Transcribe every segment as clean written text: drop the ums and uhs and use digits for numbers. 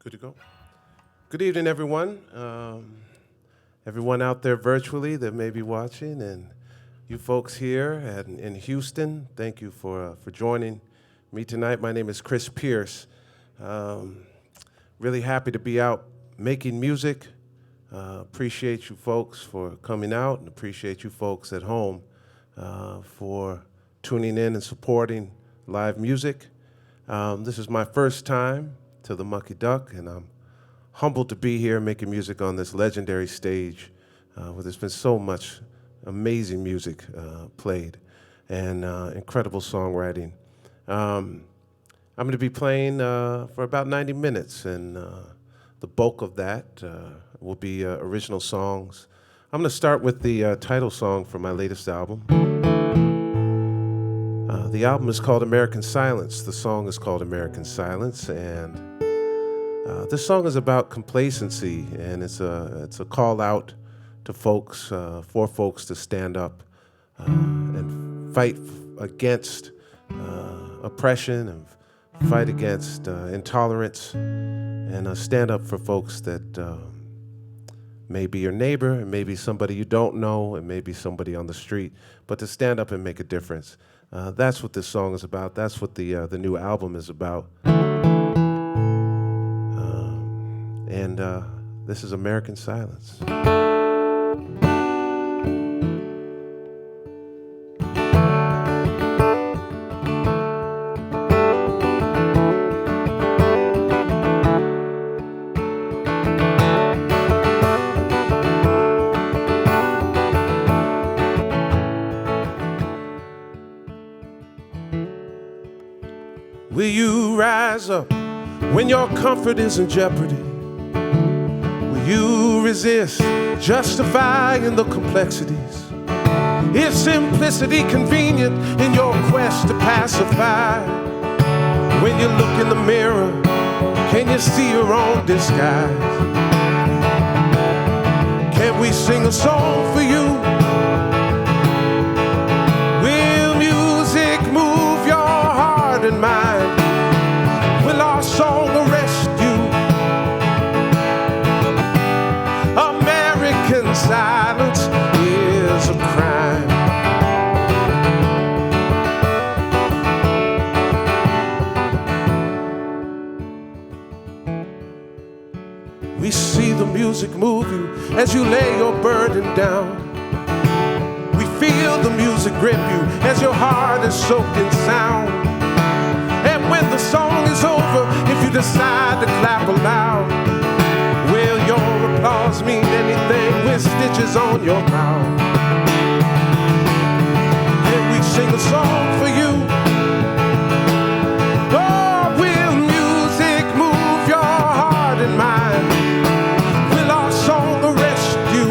Good to go. Good evening, everyone. Everyone out there virtually that may be watching, and you folks here in Houston, thank you for joining me tonight. My name is Chris Pierce. Really happy to be out making music. Appreciate you folks for coming out, and appreciate you folks at home for tuning in and supporting live music. This is my first time to the Mucky Duck, and I'm humbled to be here making music on this legendary stage where there's been so much amazing music played and incredible songwriting. I'm going to be playing for about 90 minutes, and the bulk of that will be original songs. I'm going to start with the title song from my latest album. The album is called American Silence. The song is called American Silence, and this song is about complacency, and it's a call out to folks, for folks to stand up and fight against oppression and fight against intolerance, and stand up for folks that may be your neighbor, and maybe somebody you don't know, and maybe somebody on the street, but to stand up and make a difference. That's what this song is about. That's what the new album is about. And this is American Silence. Will you rise up when your comfort is in jeopardy? Will you resist justifying the complexities? Is simplicity convenient in your quest to pacify? When you look in the mirror, can you see your own disguise? Can we sing a song for you? Will music move your heart and mind? Will our song arrest you? American silence is a crime. We see the music move you as you lay your burden down. We feel the music grip you as your heart is soaked in sound. And when the song is over, if you decide to clap aloud, will your applause mean anything with stitches on your mouth? Can we sing a song for you? Oh, will music move your heart and mind? Will our song arrest you?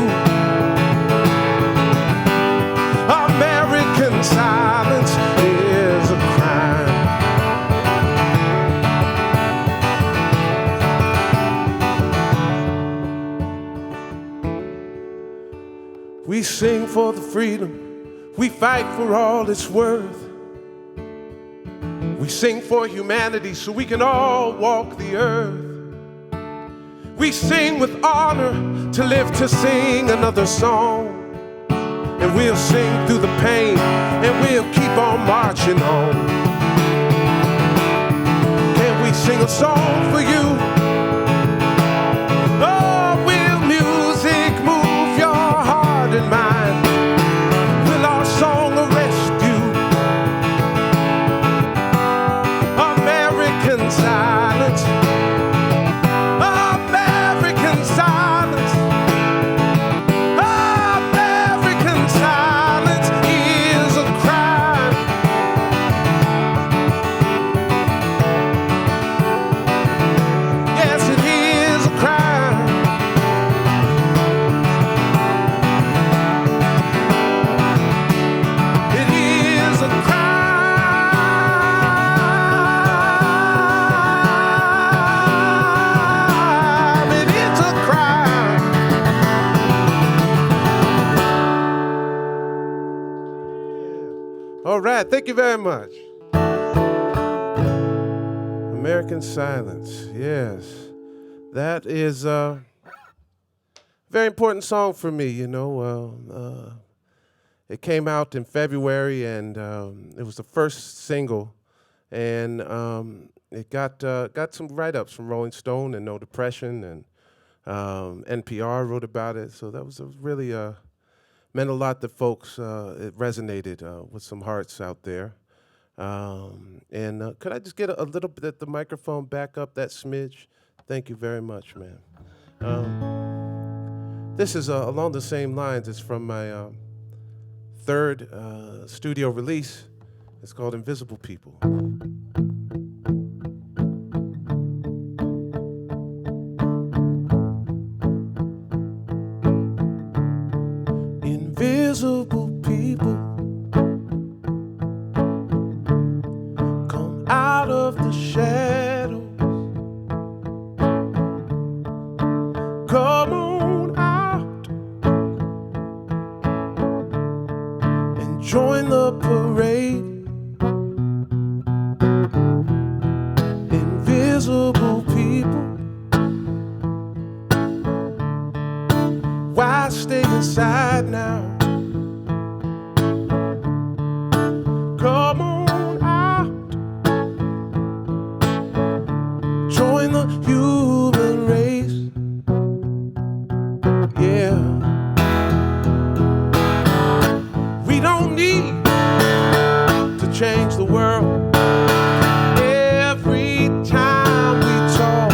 American silence is a crime. We sing for the freedom, we fight for all it's worth. We sing for humanity so we can all walk the earth. We sing with honor to live to sing another song. And we'll sing through the pain, and we'll keep on marching on. Can we sing a song for you? Oh, will music move your heart and mind? Will our song arrest you? American silence. American silence. American silence is a crime. Yes, it is a crime. It is a crime. It is a crime. All right, thank you very much. American Silence, yes. That is a very important song for me, you know. It came out in February, and it was the first single, and it got some write-ups from Rolling Stone and No Depression, and NPR wrote about it. So that was really meant a lot to folks. It resonated with some hearts out there. And could I just get a little bit of the microphone back up that smidge? Thank you very much, man. This is along the same lines. It's from my third studio release. It's called Invisible People. Invisible people come out of the shadows. Come on out and join the parade. Invisible people, why stay inside now? Come on out, join the human race. Yeah, we don't need to change the world every time we talk.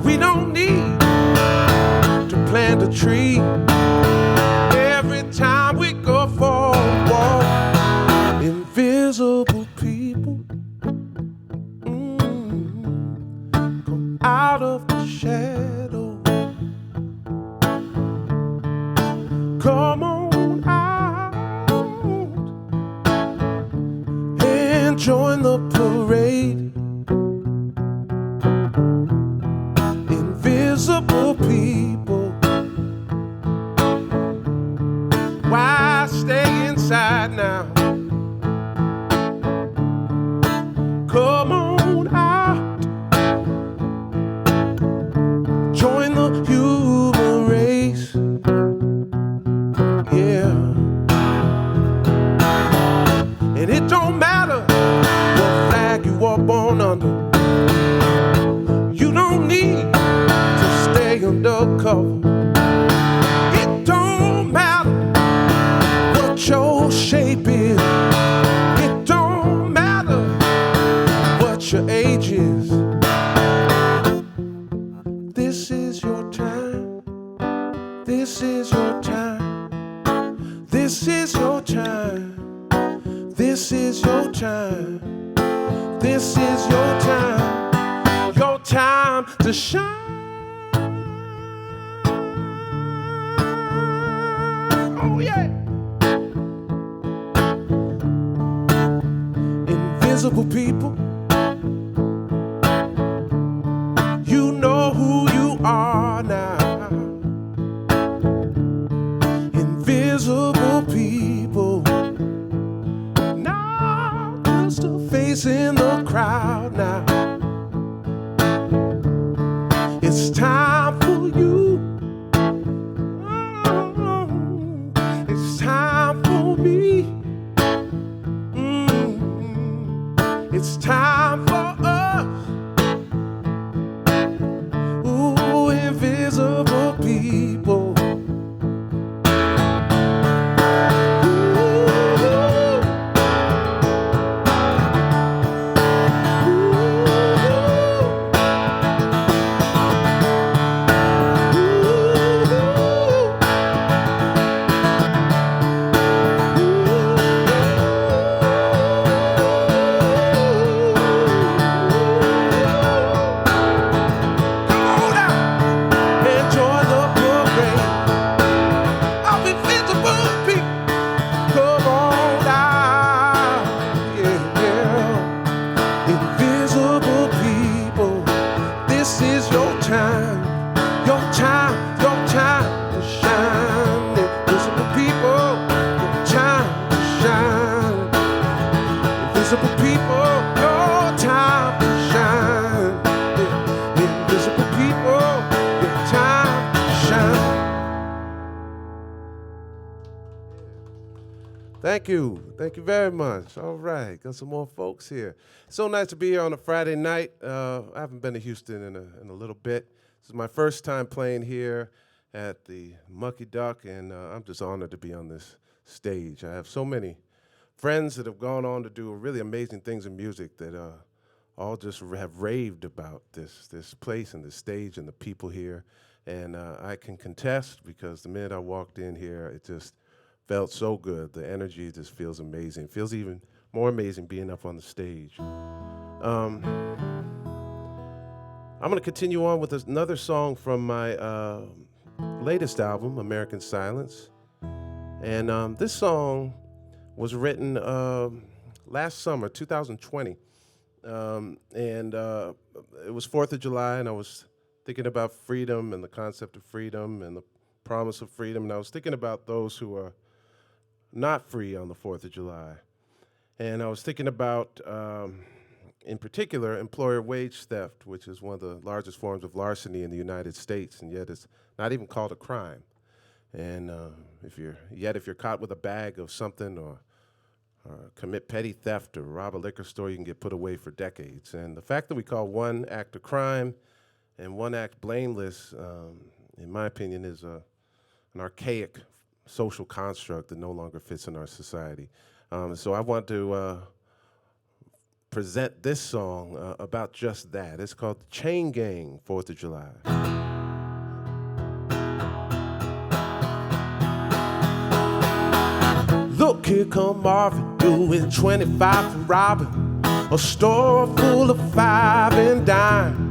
We don't need to plant a tree every time we go for a walk. Invisible people, come out of the shadow. Come on out and join the parade. Invisible people, why stay inside now? Come on out, join the human race. Yeah, and it don't matter what flag you are born under. You don't need to stay undercover. It don't matter what your shape is. It don't matter what your age is. This is your time. This is your time. This is your time. This is your time. This is your time. Your time to shine. Oh yeah. Invisible people, you know who you are now. Invisible people, now just a face in the crowd now. It's time for you. It's time for me. It's time for us. Ooh, invisible people. Invisible people, no time to shine. Thank you. Thank you very much. All right, got some more folks here. So nice to be here on a Friday night. I haven't been to Houston in a little bit. This is my first time playing here at the Mucky Duck, and I'm just honored to be on this stage. I have so many friends that have gone on to do really amazing things in music that all just have raved about this place and the stage and the people here. And I can contest because the minute I walked in here, it just felt so good. The energy just feels amazing. It feels even more amazing being up on the stage. I'm going to continue on with another song from my latest album, American Silence. And this song was written last summer, 2020. And it was 4th of July, and I was thinking about freedom and the concept of freedom and the promise of freedom. And I was thinking about those who are not free on the 4th of July. And I was thinking about, in particular, employer wage theft, which is one of the largest forms of larceny in the United States, and yet it's not even called a crime. And if you're caught with a bag of something or commit petty theft or rob a liquor store, you can get put away for decades. And the fact that we call one act a crime and one act blameless, in my opinion, is an archaic social construct that no longer fits in our society. So I want to present this song about just that. It's called The Chain Gang, 4th of July. Look, here come Marvin, doing 25 for robbing a store full of 5 and dime.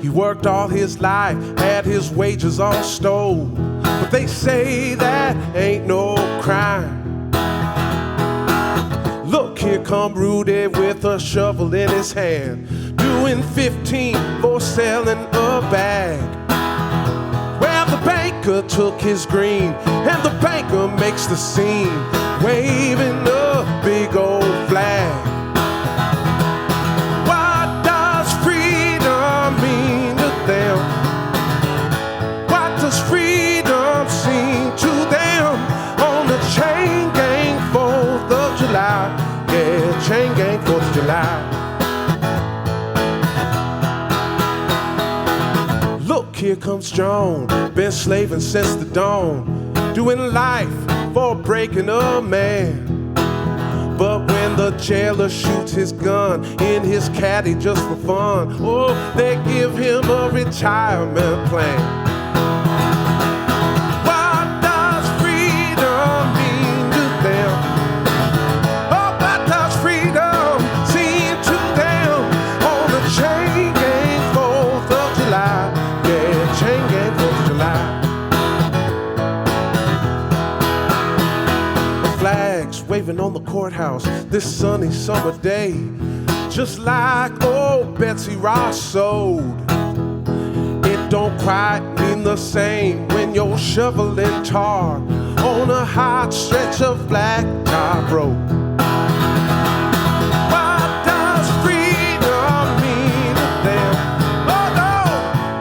He worked all his life, had his wages all stole, but they say that ain't no crime. Look, here come Rudy with a shovel in his hand, doing 15 for selling a bag. Well, the banker took his green, and the banker makes the scene, waving a big old flag. What does freedom mean to them? What does freedom seem to them? On the chain gang, 4th of July. Yeah, chain gang, 4th of July. Look, here comes John, been slaving since the dawn, doing life for breaking a man. But when the jailer shoots his gun in his caddy just for fun, oh, they give him a retirement plan. What does freedom mean to them? Oh, what does freedom seem to them? On the chain gang, 4th of July. Yeah, chain gang, 4th of July. The flags waving on the courthouse this sunny summer day, just like old Betsy Ross sold. It don't quite mean the same when you're shoveling tar on a hot stretch of blacktop road. What does freedom mean to them? Oh no,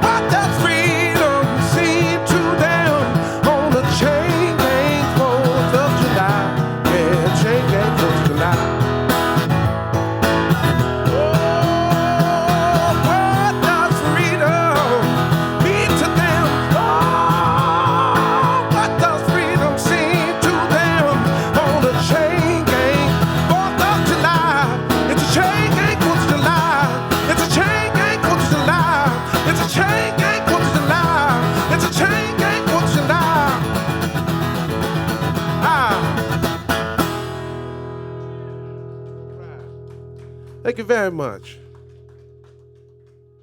what does freedom seem to them? On the chain gang, 4th of July. Yeah, chain gang, 4th of July. Thank you very much.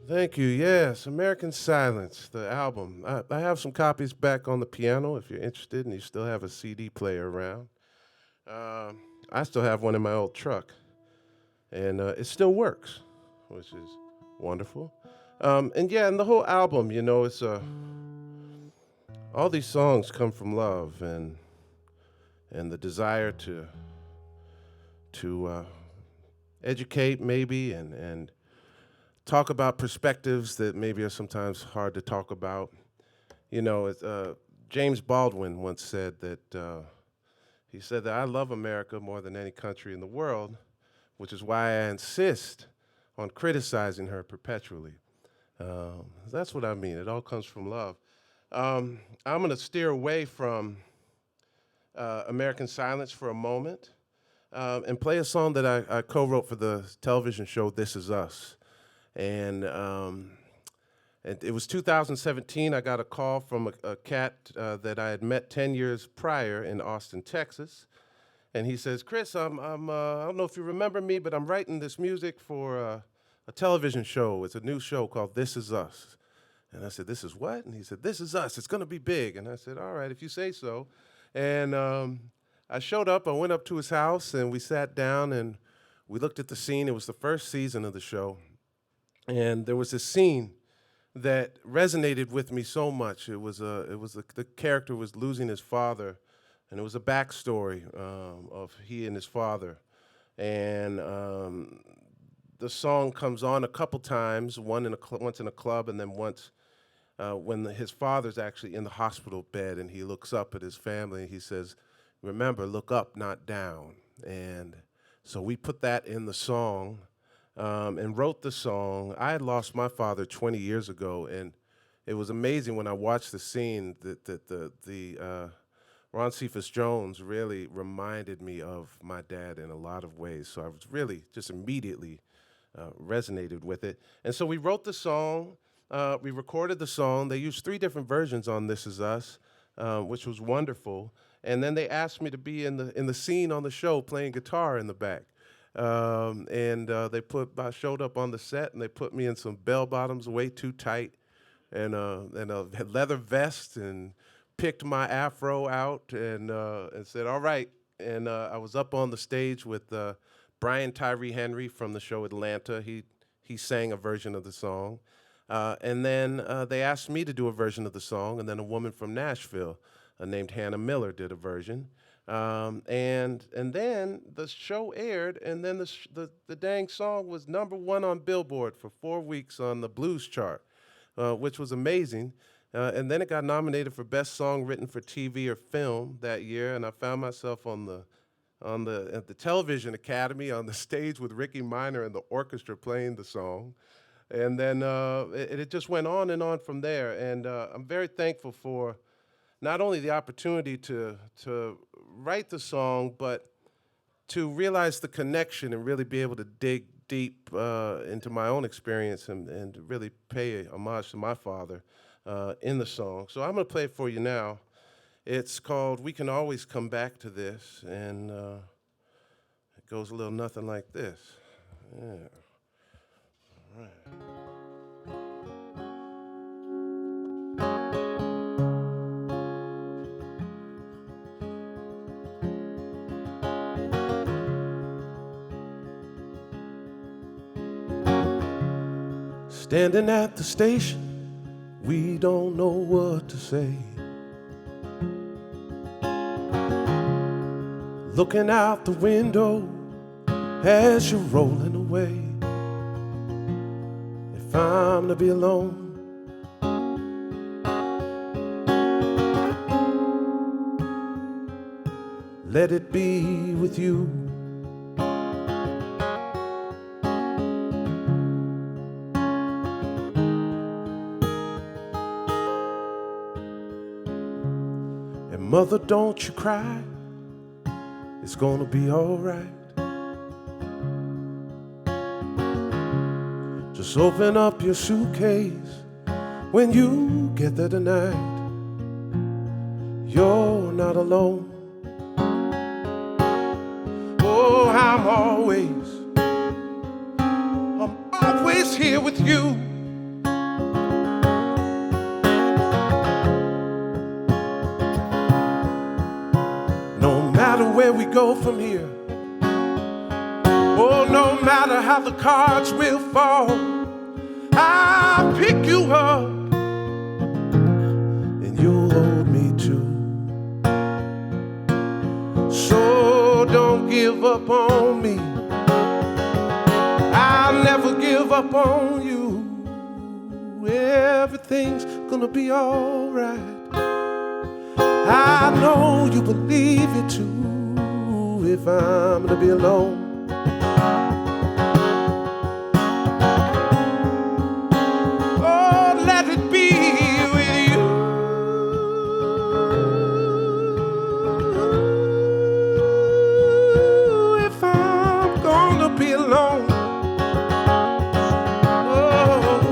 Thank you. Yes, American Silence, the album. I have some copies back on the piano if you're interested and you still have a CD player around. I still have one in my old truck, and it still works, which is wonderful. And yeah, and the whole album, you know, it's all these songs come from love and the desire to educate maybe and talk about perspectives that maybe are sometimes hard to talk about. You know, James Baldwin once said that He said that I love America more than any country in the world, which is why I insist on criticizing her perpetually. That's what I mean. It all comes from love. I'm going to steer away from American Silence for a moment and play a song that I co-wrote for the television show This Is Us. And it was 2017. I got a call from a cat that I had met 10 years prior in Austin, Texas. And he says, Chris, I don't know if you remember me, but I'm writing this music for a television show. It's a new show called This Is Us. And I said, this is what? And he said, This Is Us. It's going to be big. And I said, all right, if you say so. And I showed up. I went up to his house, and we sat down, and we looked at the scene. It was the first season of the show. And there was this scene that resonated with me so much. The character was losing his father, and it was a backstory of he and his father. And the song comes on a couple times, once in a club, and then once when his father's actually in the hospital bed, and he looks up at his family, and he says, remember, look up, not down. And so we put that in the song and wrote the song. I had lost my father 20 years ago, and it was amazing when I watched the scene that Ron Cephas Jones really reminded me of my dad in a lot of ways. So I was really just immediately resonated with it. And so we wrote the song, we recorded the song. They used 3 different versions on This Is Us, which was wonderful. And then they asked me to be in the scene on the show playing guitar in the back. I showed up on the set, and they put me in some bell bottoms way too tight and a leather vest, and picked my afro out and said, all right. And I was up on the stage with Brian Tyree Henry from the show Atlanta. He sang a version of the song. And then they asked me to do a version of the song, and then a woman from Nashville named Hannah Miller did a version. And then the show aired, and then the dang song was #1 on Billboard for 4 weeks on the blues chart, which was amazing. And then it got nominated for Best Song Written for TV or Film that year, and I found myself at the Television Academy on the stage with Ricky Minor and the orchestra playing the song. And then it just went on and on from there. And I'm very thankful for not only the opportunity to write the song, but to realize the connection and really be able to dig deep into my own experience and really pay homage to my father in the song. So I'm going to play it for you now. It's called We Can Always Come Back to This, and it goes a little nothing like this. Yeah. All right. Standing at the station, we don't know what to say. Looking out the window as you're rolling away. If I'm to be alone, let it be with you. Mother, don't you cry, it's gonna be all right. Just open up your suitcase when you get there tonight. You're not alone. Oh, I'm always here with you. Where we go from here, oh, no matter how the cards will fall, I'll pick you up and you'll hold me too. So don't give up on me, I'll never give up on you. Everything's gonna be all right. I know you believe it too. if I'm gonna be alone. Oh, let it be with you. If I'm gonna be alone.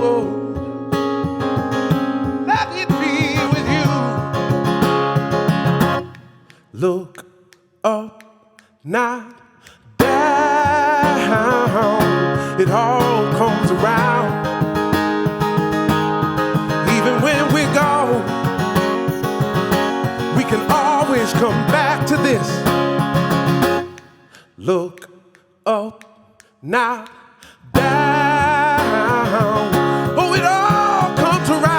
Oh, let it be with you. Look up, not down. It all comes around. Even when we're gone, we can always come back to this. Look up, not down. Oh, it all comes around.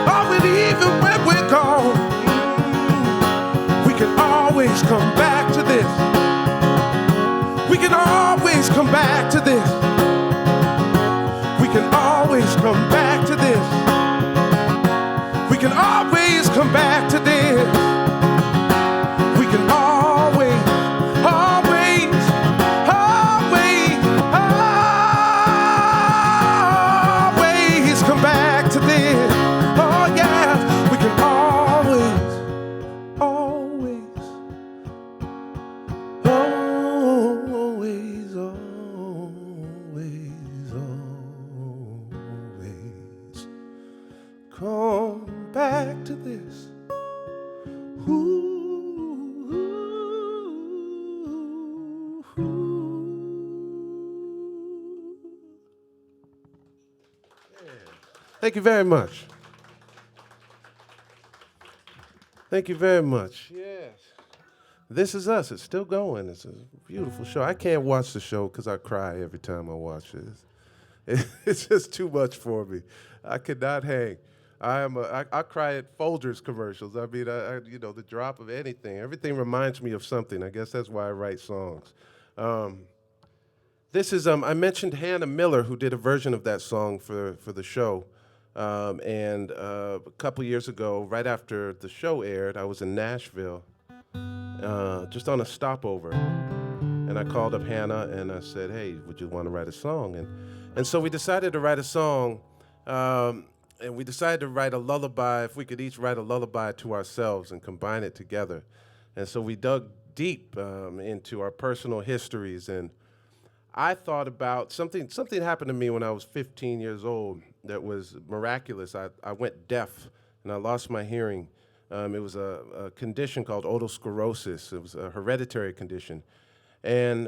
Oh, and even when we're gone, we can always come back to this. We can always come back to this. We can always come back to this. We can always come back to this. We can always, always, always, always come back to this. Oh yeah, we can always, always, always, always come back to this. Ooh. Thank you very much. Thank you very much. Yes. This Is Us. It's still going. It's a beautiful show. I can't watch the show because I cry every time I watch it. It's just too much for me. I cannot hang. I cry at Folgers commercials. I mean, the drop of anything. Everything reminds me of something. I guess that's why I write songs. This is, I mentioned Hannah Miller, who did a version of that song for the show. And a couple years ago, right after the show aired, I was in Nashville, just on a stopover. And I called up Hannah and I said, hey, would you want to write a song? And so we decided to write a song, and we decided to write a lullaby, if we could each write a lullaby to ourselves and combine it together. And so we dug deep into our personal histories, and I thought about something happened to me when I was 15 years old that was miraculous. I went deaf and I lost my hearing. It was a condition called otosclerosis. It was a hereditary condition. And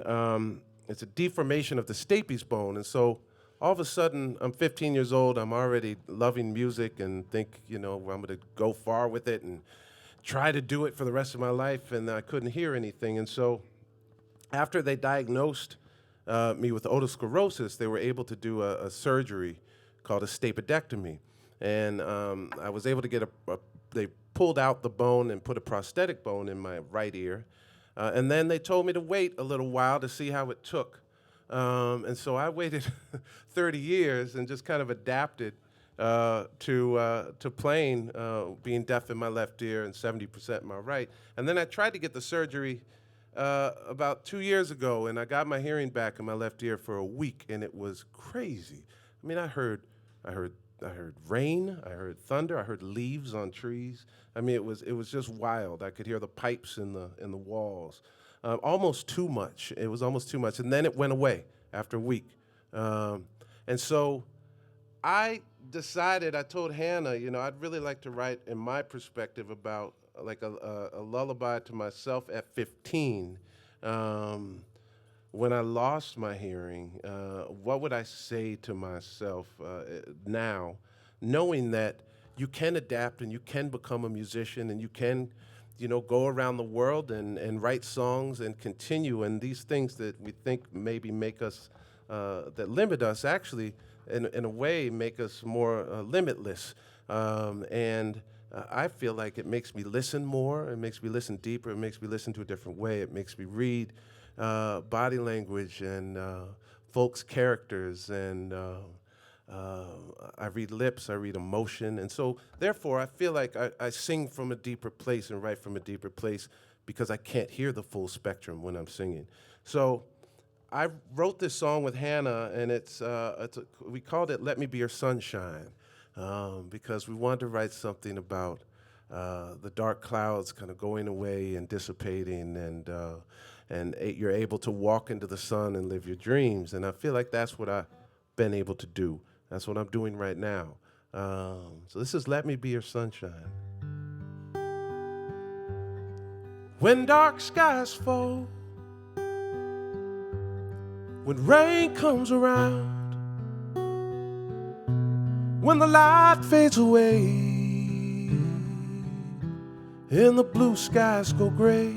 it's a deformation of the stapes bone. And so all of a sudden, I'm 15 years old, I'm already loving music and think, I'm gonna go far with it and try to do it for the rest of my life, and I couldn't hear anything. And so after they diagnosed me with otosclerosis, they were able to do a surgery called a stapedectomy. And I was able to get they pulled out the bone and put a prosthetic bone in my right ear. And then they told me to wait a little while to see how it took. And so I waited 30 years and just kind of adapted to playing, being deaf in my left ear and 70% in my right. And then I tried to get the surgery about 2 years ago, and I got my hearing back in my left ear for a week, and it was crazy. I mean, I heard rain, I heard thunder, I heard leaves on trees. I mean, it was just wild. I could hear the pipes in the walls. Almost too much. It was almost too much, and then it went away after a week. And so I decided. I told Hannah, I'd really like to write, in my perspective, about like a lullaby to myself at 15. When I lost my hearing, what would I say to myself now, knowing that you can adapt and you can become a musician and you can, go around the world and write songs and continue, and these things that we think maybe make us, that limit us, actually, in a way, make us more limitless. I feel like it makes me listen more, it makes me listen deeper, it makes me listen to a different way, it makes me read body language and folks' characters, and I read lips, I read emotion, and so therefore I feel like I sing from a deeper place and write from a deeper place because I can't hear the full spectrum when I'm singing. So I wrote this song with Hannah, and we called it "Let Me Be Your Sunshine," because we wanted to write something about the dark clouds kind of going away and dissipating, and you're able to walk into the sun and live your dreams. And I feel like that's what I've been able to do. That's what I'm doing right now. So this is "Let Me Be Your Sunshine." When dark skies fall, when rain comes around, when the light fades away and the blue skies go gray,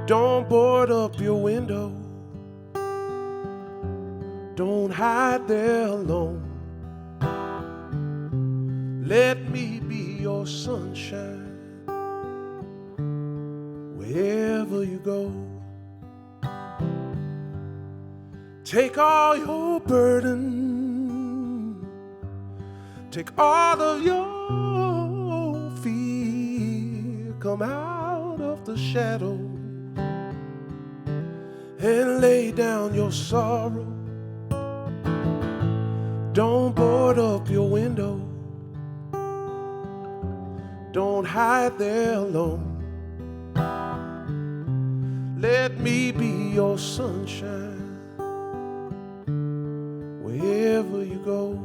don't board up your window, don't hide there alone. Let me be your sunshine wherever you go. Take all your burden, take all of your fear, come out of the shadow and lay down your sorrow. Don't board up your window, don't hide there alone. Let me be your sunshine wherever you go.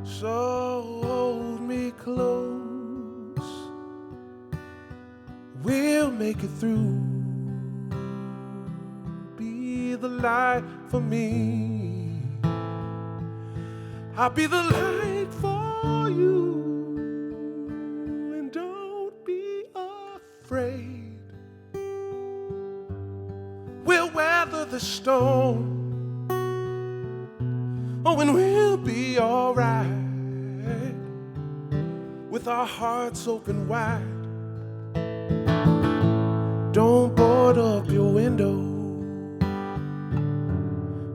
So hold me close, we'll make it through. Be the light for me, I'll be the light for you. And don't be afraid, we'll weather the storm. Oh, and we'll be all right with our hearts open wide. Don't board up your window,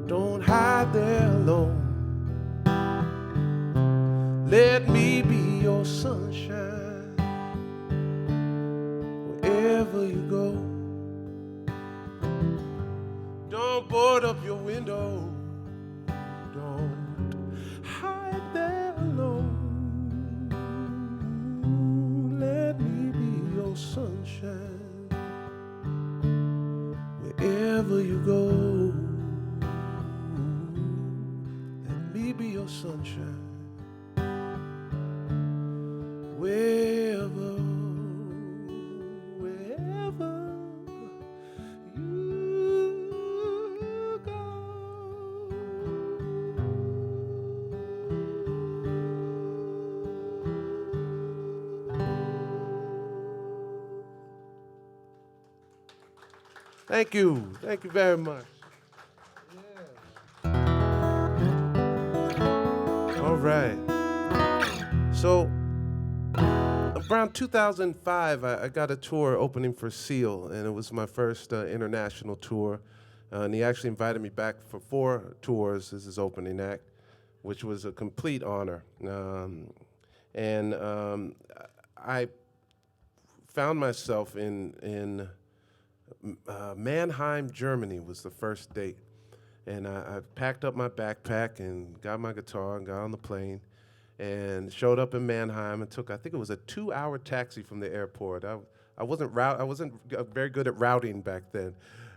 don't hide there alone. Let me be your sunshine wherever you go. Don't board up your window, don't hide there alone. Let me be your sunshine wherever you go. Let me be your sunshine wherever you go. Thank you. Thank you very much. Yeah. All right. So around 2005, I got a tour opening for Seal, and it was my first international tour. And he actually invited me back for 4 tours as his opening act, which was a complete honor. I found myself in Mannheim, Germany was the first date. And I packed up my backpack and got my guitar and got on the plane and showed up in Mannheim and took, I think it was a 2-hour taxi from the airport. I wasn't very good at routing back then.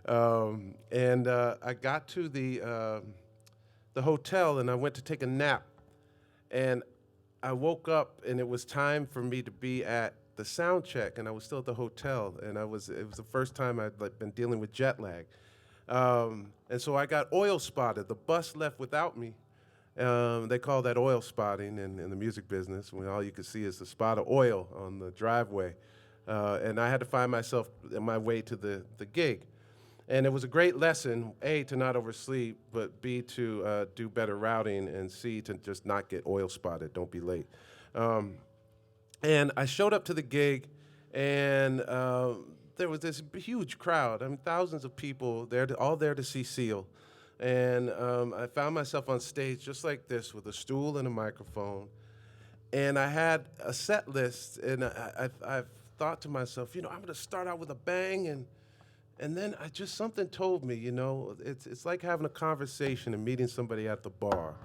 I got to the hotel and I went to take a nap. And I woke up and it was time for me to be at the sound check, and I was still at the hotel, and it was the first time I'd been dealing with jet lag. And so I got oil spotted. The bus left without me. They call that oil spotting in the music business, when all you could see is a spot of oil on the driveway. And I had to find myself on my way to the gig. And it was a great lesson, A, to not oversleep, but B, to do better routing, and C, to just not get oil spotted, don't be late. And I showed up to the gig, and there was this huge crowd. I mean, thousands of people all there to see Seal. And I found myself on stage just like this with a stool and a microphone. And I had a set list, and I've thought to myself, I'm going to start out with a bang, and then something told me, it's like having a conversation and meeting somebody at the bar.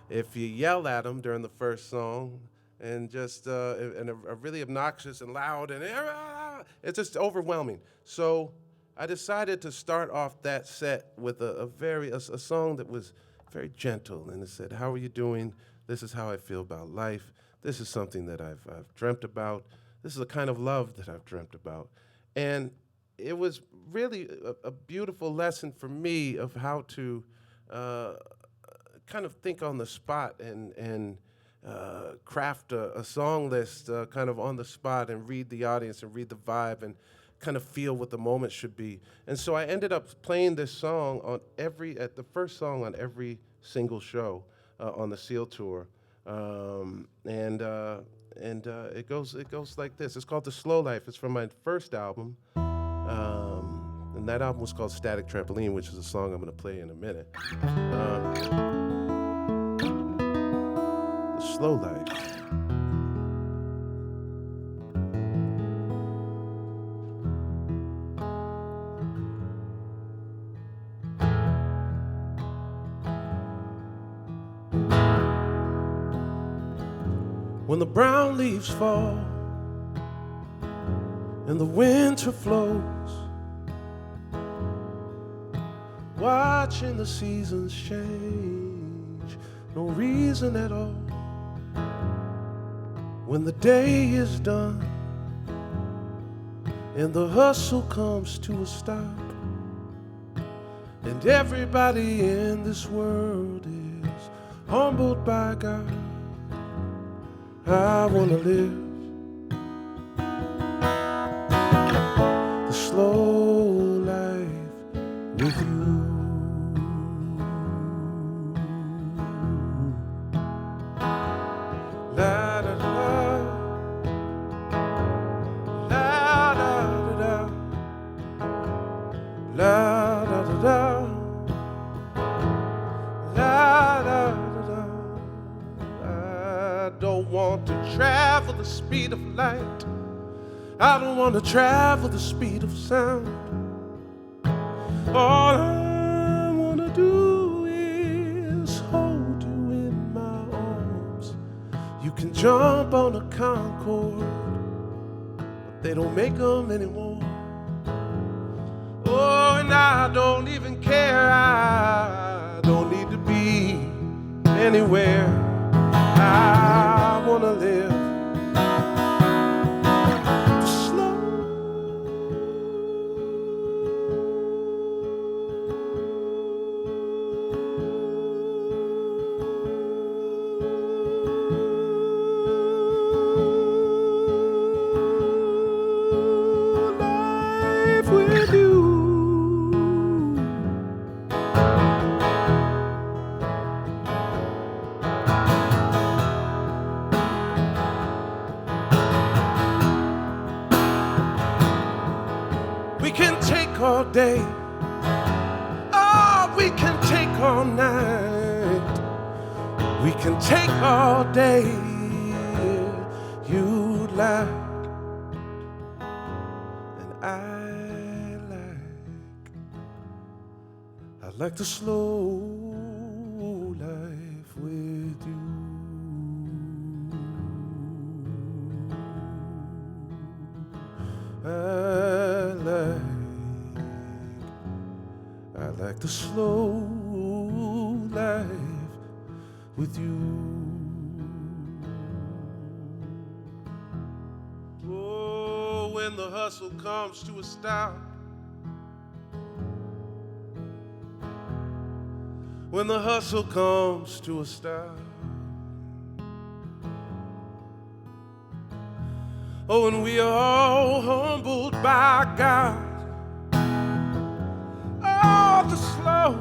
If you yell at them during the first song and just and are really obnoxious and loud and it's just overwhelming. So I decided to start off that set with a song that was very gentle, and it said, "How are you doing? This is how I feel about life. This is something that I've dreamt about. This is the kind of love that I've dreamt about." And it was really a beautiful lesson for me of how to kind of think on the spot and craft a song list kind of on the spot and read the audience and read the vibe and kind of feel what the moment should be. And so I ended up playing this song at the first song on every single show on the SEAL tour. And it goes like this. It's called The Slow Life. It's from my first album. And that album was called Static Trampoline, which is a song I'm going to play in a minute. The Slow Life. When the brown leaves fall and the winter flows, watching the seasons change, no reason at all. When the day is done and the hustle comes to a stop, and everybody in this world is humbled by God, I wanna live the slow life with you. La da da, la da da, la da da da, la da da da. I don't want to travel the speed of light. I don't want to travel the speed of sound. All I want to do is hold you in my arms. You can jump on a Concorde, but they don't make them anymore. Oh, and I don't even care. I don't need to be anywhere. I want to live the slow life with you. We can take all day, oh, we can take all night, we can take all day. You like, and I like the slow life with you. I like the slow life with you. Oh, when the hustle comes to a stop, when the hustle comes to a stop, oh, and we are all humbled by God. Oh, the slow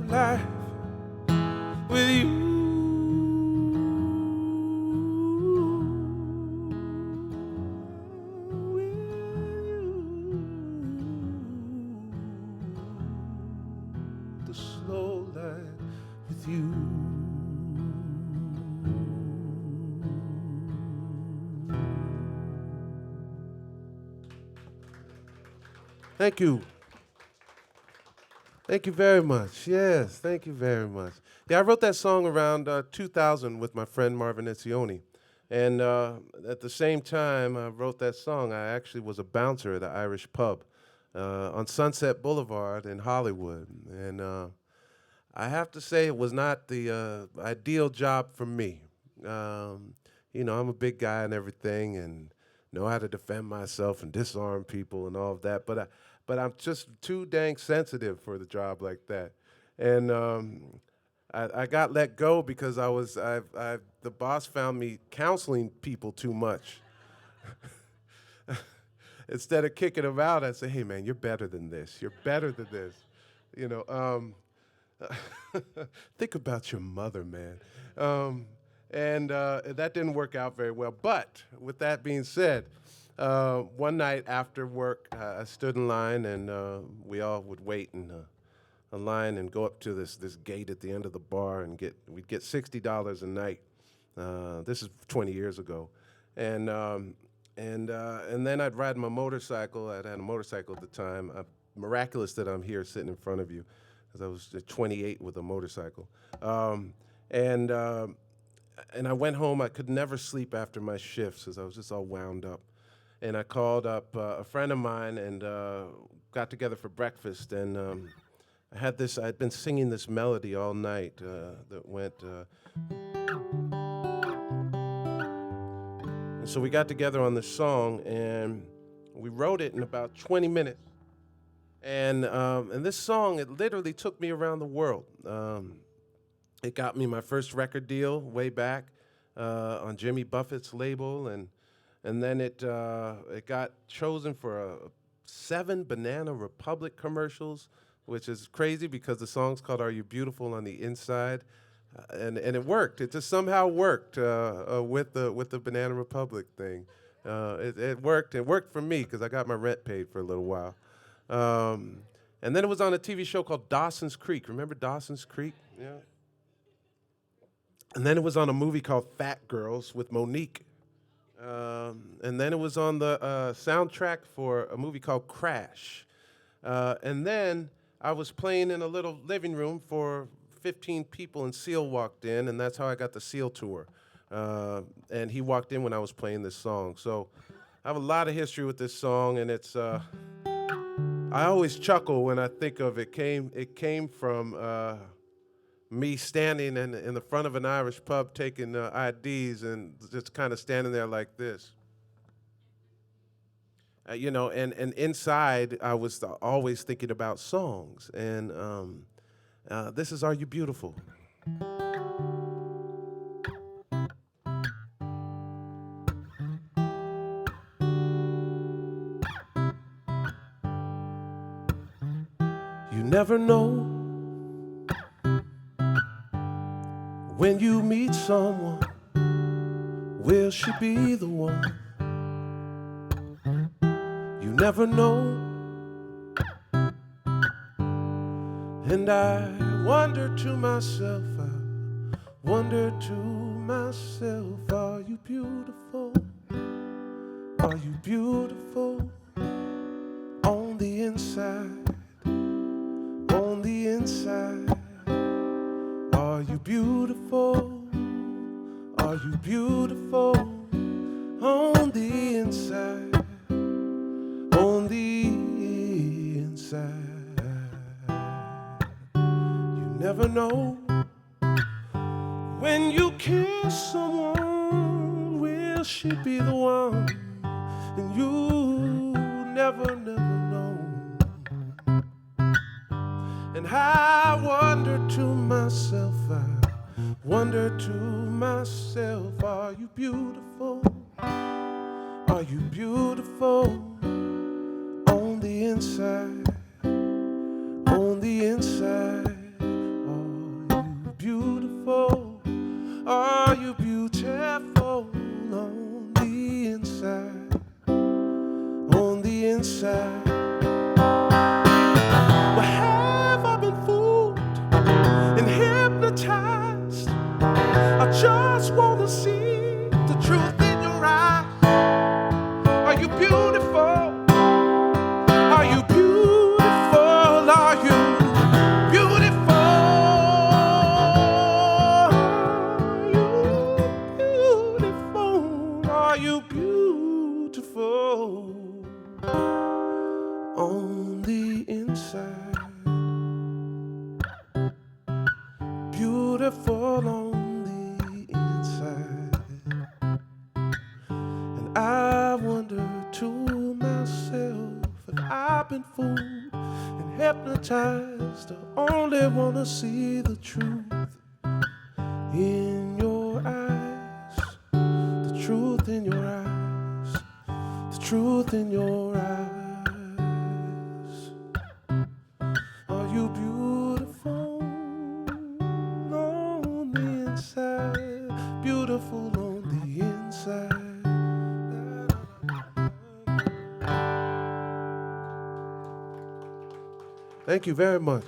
life with you. The slow life with you. Thank you. Thank you very much. Yes, thank you very much. Yeah, I wrote that song around 2000 with my friend Marvin Etzioni. And at the same time I wrote that song, I actually was a bouncer at an Irish pub on Sunset Boulevard in Hollywood. And I have to say it was not the ideal job for me. You know, I'm a big guy and everything and know how to defend myself and disarm people and all of that, but I'm just too dang sensitive for the job like that. And I got let go because the boss found me counseling people too much. Instead of kicking them out, I say, hey man, you're better than this. You're better than this. You know, think about your mother, man. And that didn't work out very well. But with that being said, one night after work, I stood in line, and we all would wait in a line and go up to this gate at the end of the bar, and we'd get $60 a night. This is 20 years ago, and then I'd ride my motorcycle. I'd had a motorcycle at the time. Miraculous that I'm here sitting in front of you, because I was 28 with a motorcycle. And I went home. I could never sleep after my shifts because I was just all wound up. And I called up a friend of mine and got together for breakfast. And I'd been singing this melody all night that went. And so we got together on this song and we wrote it in about 20 minutes. And this song, it literally took me around the world. It got me my first record deal way back on Jimmy Buffett's label, and then it got chosen for 7 Banana Republic commercials, which is crazy because the song's called "Are You Beautiful on the Inside," and it worked. It just somehow worked with the Banana Republic thing. It worked. It worked for me because I got my rent paid for a little while. And then it was on a TV show called Dawson's Creek. Remember Dawson's Creek? Yeah. And then it was on a movie called Fat Girls with Monique. And then it was on the soundtrack for a movie called Crash. And then I was playing in a little living room for 15 people, and Seal walked in, and that's how I got the Seal tour. And he walked in when I was playing this song. So I have a lot of history with this song, and it's I always chuckle when I think of it. It came from me standing in the front of an Irish pub taking IDs and just kind of standing there like this. You know, and inside I was always thinking about songs. And this is Are You Beautiful? You never know when you meet someone, will she be the one? You never know. And I wonder to myself, are you beautiful? Are you beautiful on the inside? On the inside. Are you beautiful? Are you beautiful on the inside? On the inside. You never know when you kiss someone, will she be the one? And you never know. And I wonder to myself, are you beautiful? Are you beautiful on the inside? On the inside. Are you beautiful? Are you beautiful on the inside? On the inside. Hypnotized. I just wanna see the truth in your eyes. Are you beautiful? Are you beautiful? to myself if I've been fooled and hypnotized. I only wanna see the truth in your eyes, the truth in your eyes, the truth in your eyes. Are you beautiful on the inside? Beautiful on the inside. Thank you very much.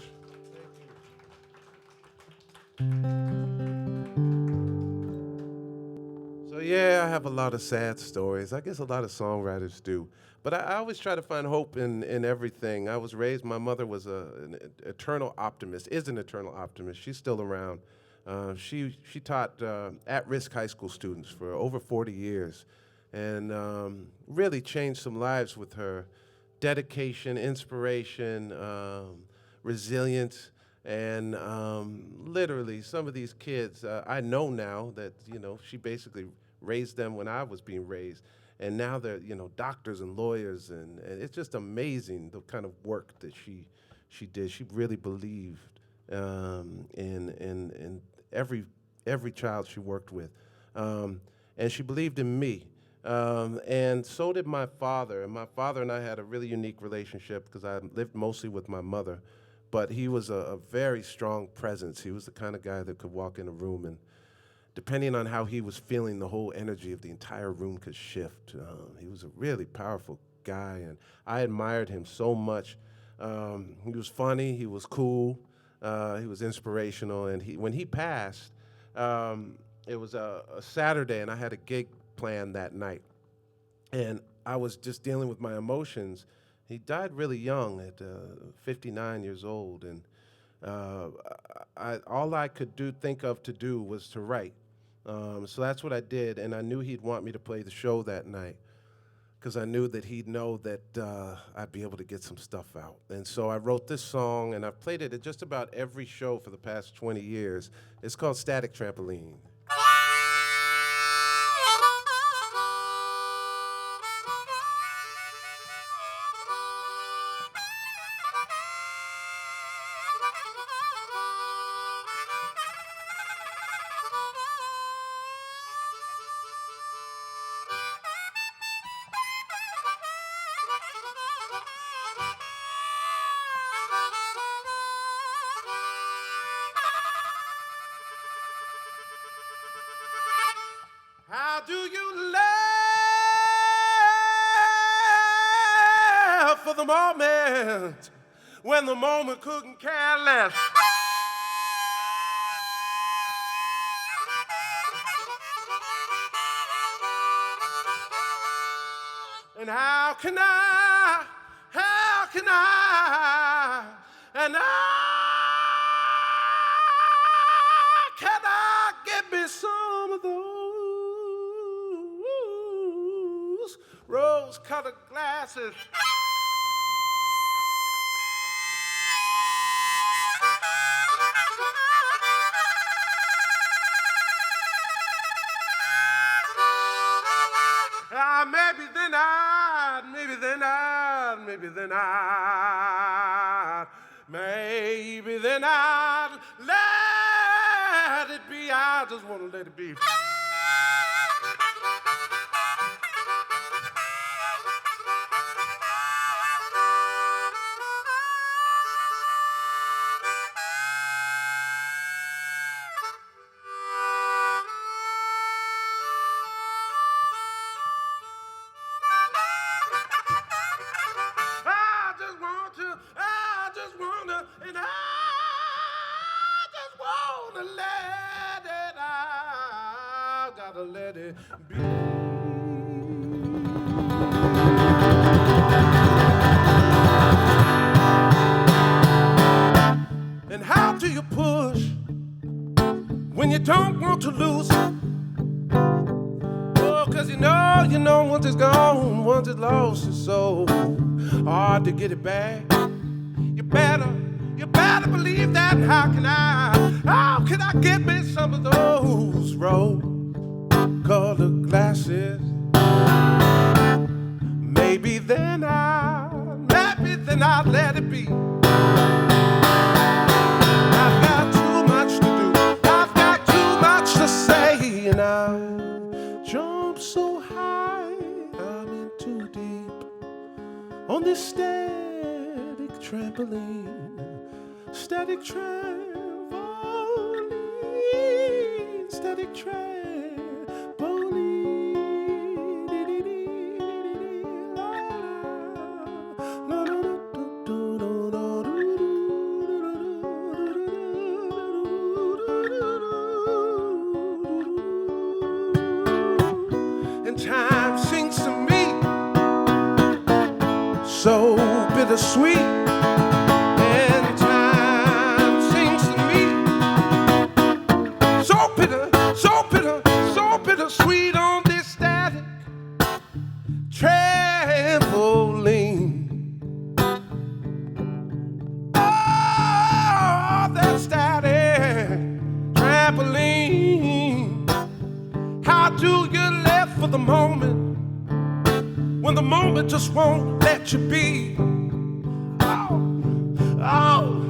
So yeah, I have a lot of sad stories. I guess a lot of songwriters do. But I always try to find hope in everything. I was raised, my mother was an eternal optimist, is an eternal optimist. She's still around. She taught at-risk high school students for over 40 years and really changed some lives with her dedication, inspiration, resilience, and literally some of these kids, I know now that, she basically raised them when I was being raised. And now they're, doctors and lawyers, and it's just amazing the kind of work that she did. She really believed in every child she worked with, and she believed in me, and so did my father. And my father and I had a really unique relationship because I lived mostly with my mother, but he was a very strong presence. He was the kind of guy that could walk in a room and, depending on how he was feeling, the whole energy of the entire room could shift. He was a really powerful guy, and I admired him so much. He was funny, he was cool, he was inspirational, and when he passed, it was a Saturday, and I had a gig planned that night. And I was just dealing with my emotions. He died really young at 59 years old, and all I could think of to do was to write. So that's what I did, and I knew he'd want me to play the show that night because I knew that he'd know that I'd be able to get some stuff out. And so I wrote this song, and I've played it at just about every show for the past 20 years. It's called Static Trampoline. How do you laugh for the moment when the moment couldn't care less? And how can I, and can I get me some of those rose-colored glasses? Maybe then I'd let it be. I just want to let it be. And I just wanna let it out, gotta let it be. And how do you push when you don't want to lose? Oh, 'cause you know once it's gone, once it's lost, it's so hard to get it back. You better believe that. How can I get me some of those rose-colored glasses? child, let it be. I've got too much to do. I've got too much to say. And I jump so high, I'm in too deep. On this static trampoline, static trampoline, static trampoline. And time sings to me, so bittersweet. And time sings to me, so bitter, so bitter, so bittersweet on this static trampoline. Oh, that static trampoline. How do you live for the moment when the moment just won't let you be? Oh,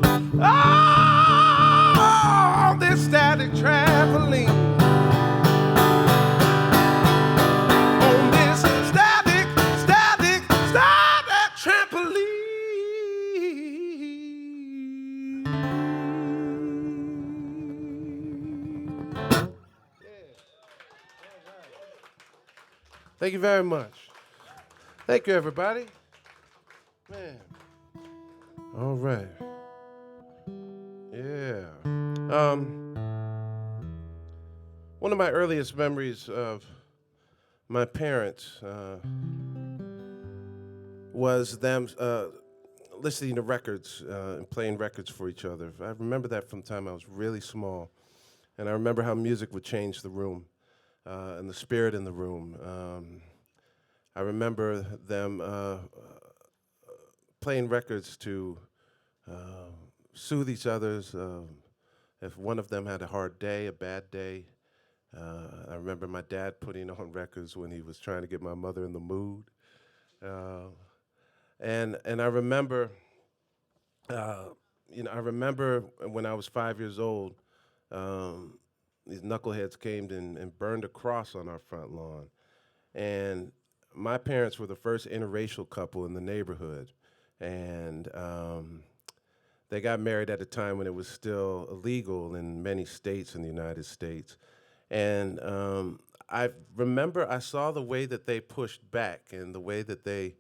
this static trampoline. On this static trampoline. Thank you very much. Thank you, everybody. Man. All right. Yeah. One of my earliest memories of my parents was them listening to records and playing records for each other. I remember that from the time I was really small. And I remember how music would change the room and the spirit in the room. I remember them playing records to soothe each other's. If one of them had a hard day, a bad day. I remember my dad putting on records when he was trying to get my mother in the mood. And I remember, I remember when I was 5 years old, these knuckleheads came and burned a cross on our front lawn. And my parents were the first interracial couple in the neighborhood. And they got married at a time when it was still illegal in many states in the United States. And I remember I saw the way that they pushed back, and the way that they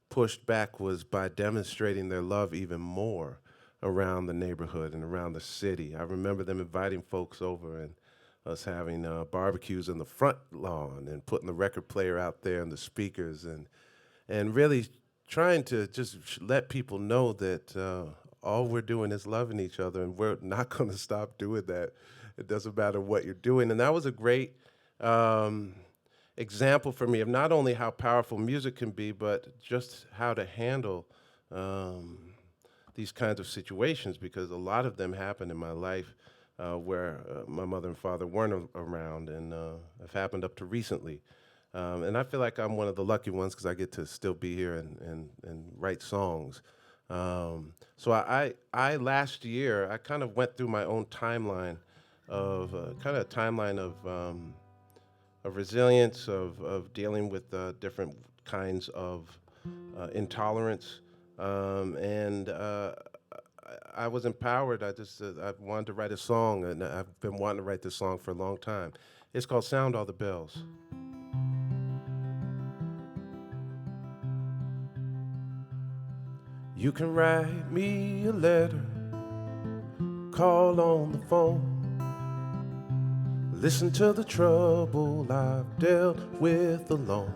pushed back was by demonstrating their love even more around the neighborhood and around the city. I remember them inviting folks over and us having barbecues in the front lawn and putting the record player out there and the speakers and really trying to just let people know that all we're doing is loving each other, and we're not going to stop doing that. It doesn't matter what you're doing. And that was a great example for me of not only how powerful music can be, but just how to handle these kinds of situations, because a lot of them happened in my life where my mother and father weren't around, and have happened up to recently. And I feel like I'm one of the lucky ones because I get to still be here and write songs. So I last year, I kind of went through my own timeline of resilience, of dealing with different kinds of intolerance, and I was empowered. I wanted to write a song, and I've been wanting to write this song for a long time. It's called "Sound All the Bells." You can write me a letter, call on the phone, listen to the trouble I've dealt with alone.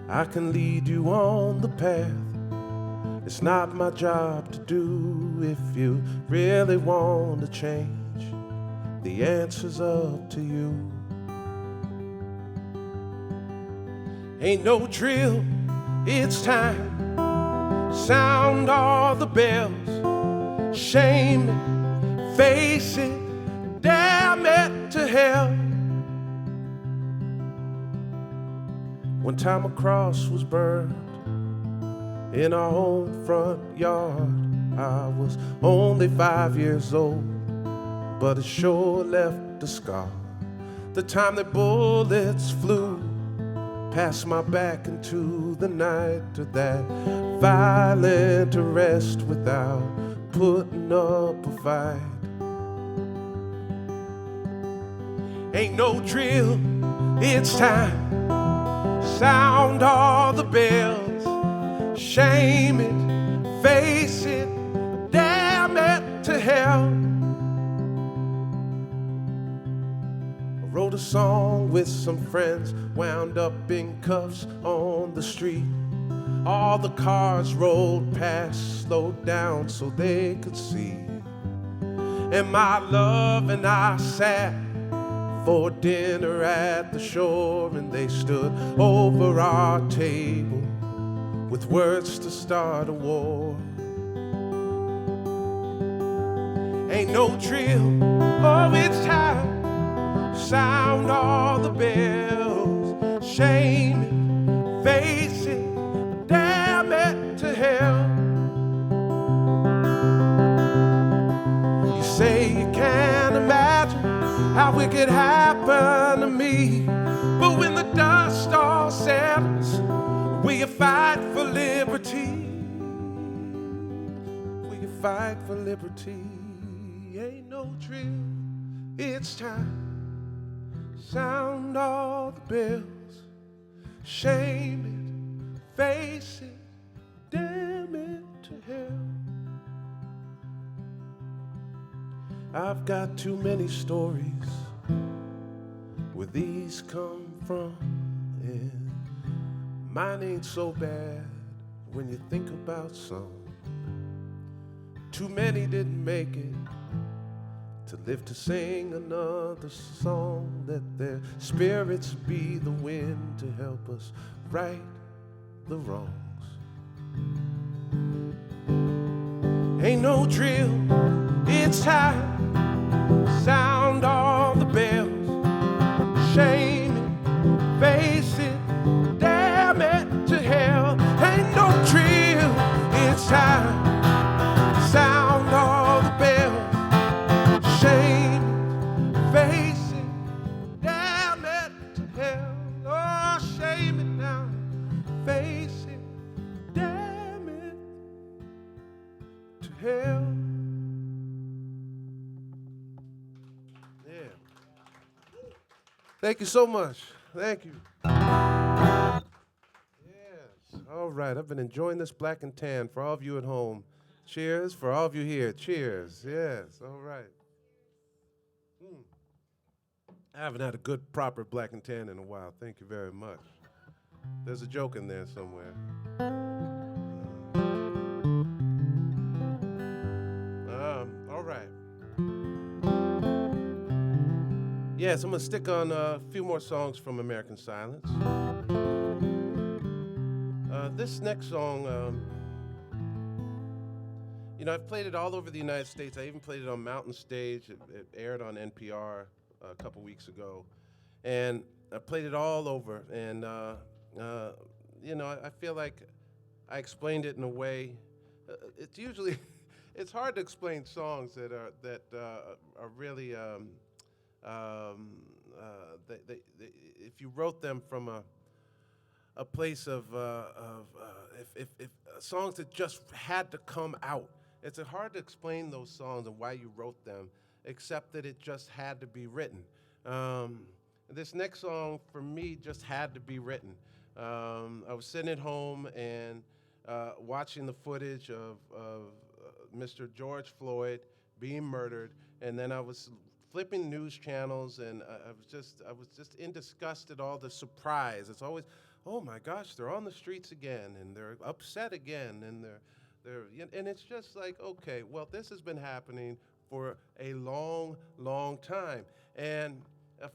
I can lead you on the path. It's not my job to do. If you really want to change, the answer's up to you. Ain't no drill, it's time. Sound all the bells, shame it, face it, damn it to hell. One time a cross was burned in our own front yard. I was only 5 years old, but it sure left a scar. The time that bullets flew past my back into the night, to that violent arrest without putting up a fight. Ain't no drill, it's time. Sound all the bells, shame it, face it, damn it to hell. I wrote a song with some friends, wound up in cuffs on the street. All the cars rolled past, slowed down so they could see. And my love and I sat for dinner at the shore, and they stood over our table with words to start a war. Ain't no drill, oh it's time. Sound all the bells, shame it, face it, damn it to hell. You say you can't imagine how it could happen to me, but when the dust all settles, will you fight for liberty? Will you fight for liberty? Ain't no drill, it's time. Sound all the bells, shame it, face it, damn it to hell. I've got too many stories where these come from, and mine ain't so bad when you think about some. Too many didn't make it to live to sing another song. Let their spirits be the wind to help us right the wrongs. Ain't no drill, it's time. Sound all the bells, shame it, face it, damn it to hell. Ain't no drill, it's time. Sound all the bells, shame it, face it, damn it to hell. Oh, shame it now, face it, damn it to hell. Thank you so much. Thank you. Yes. All right. I've been enjoying this black and tan. For all of you at home, cheers. For all of you here, cheers. Yes. All right. I haven't had a good, proper black and tan in a while. Thank you very much. There's a joke in there somewhere. All right. Yes, I'm going to stick on a few more songs from American Silence. This next song, I've played it all over the United States. I even played it on Mountain Stage. It aired on NPR a couple weeks ago. And I played it all over. And, I feel like I explained it in a way. It's usually, it's hard to explain songs that are really... if you wrote them from a place of if songs that just had to come out, it's hard to explain those songs and why you wrote them, except that it just had to be written. This next song for me just had to be written. I was sitting at home and watching the footage of Mr. George Floyd being murdered, and then I was flipping news channels, and I was just in disgust at all the surprise. It's always, oh my gosh, they're on the streets again, and they're upset again, and and it's just like, okay, well, this has been happening for a long, long time, and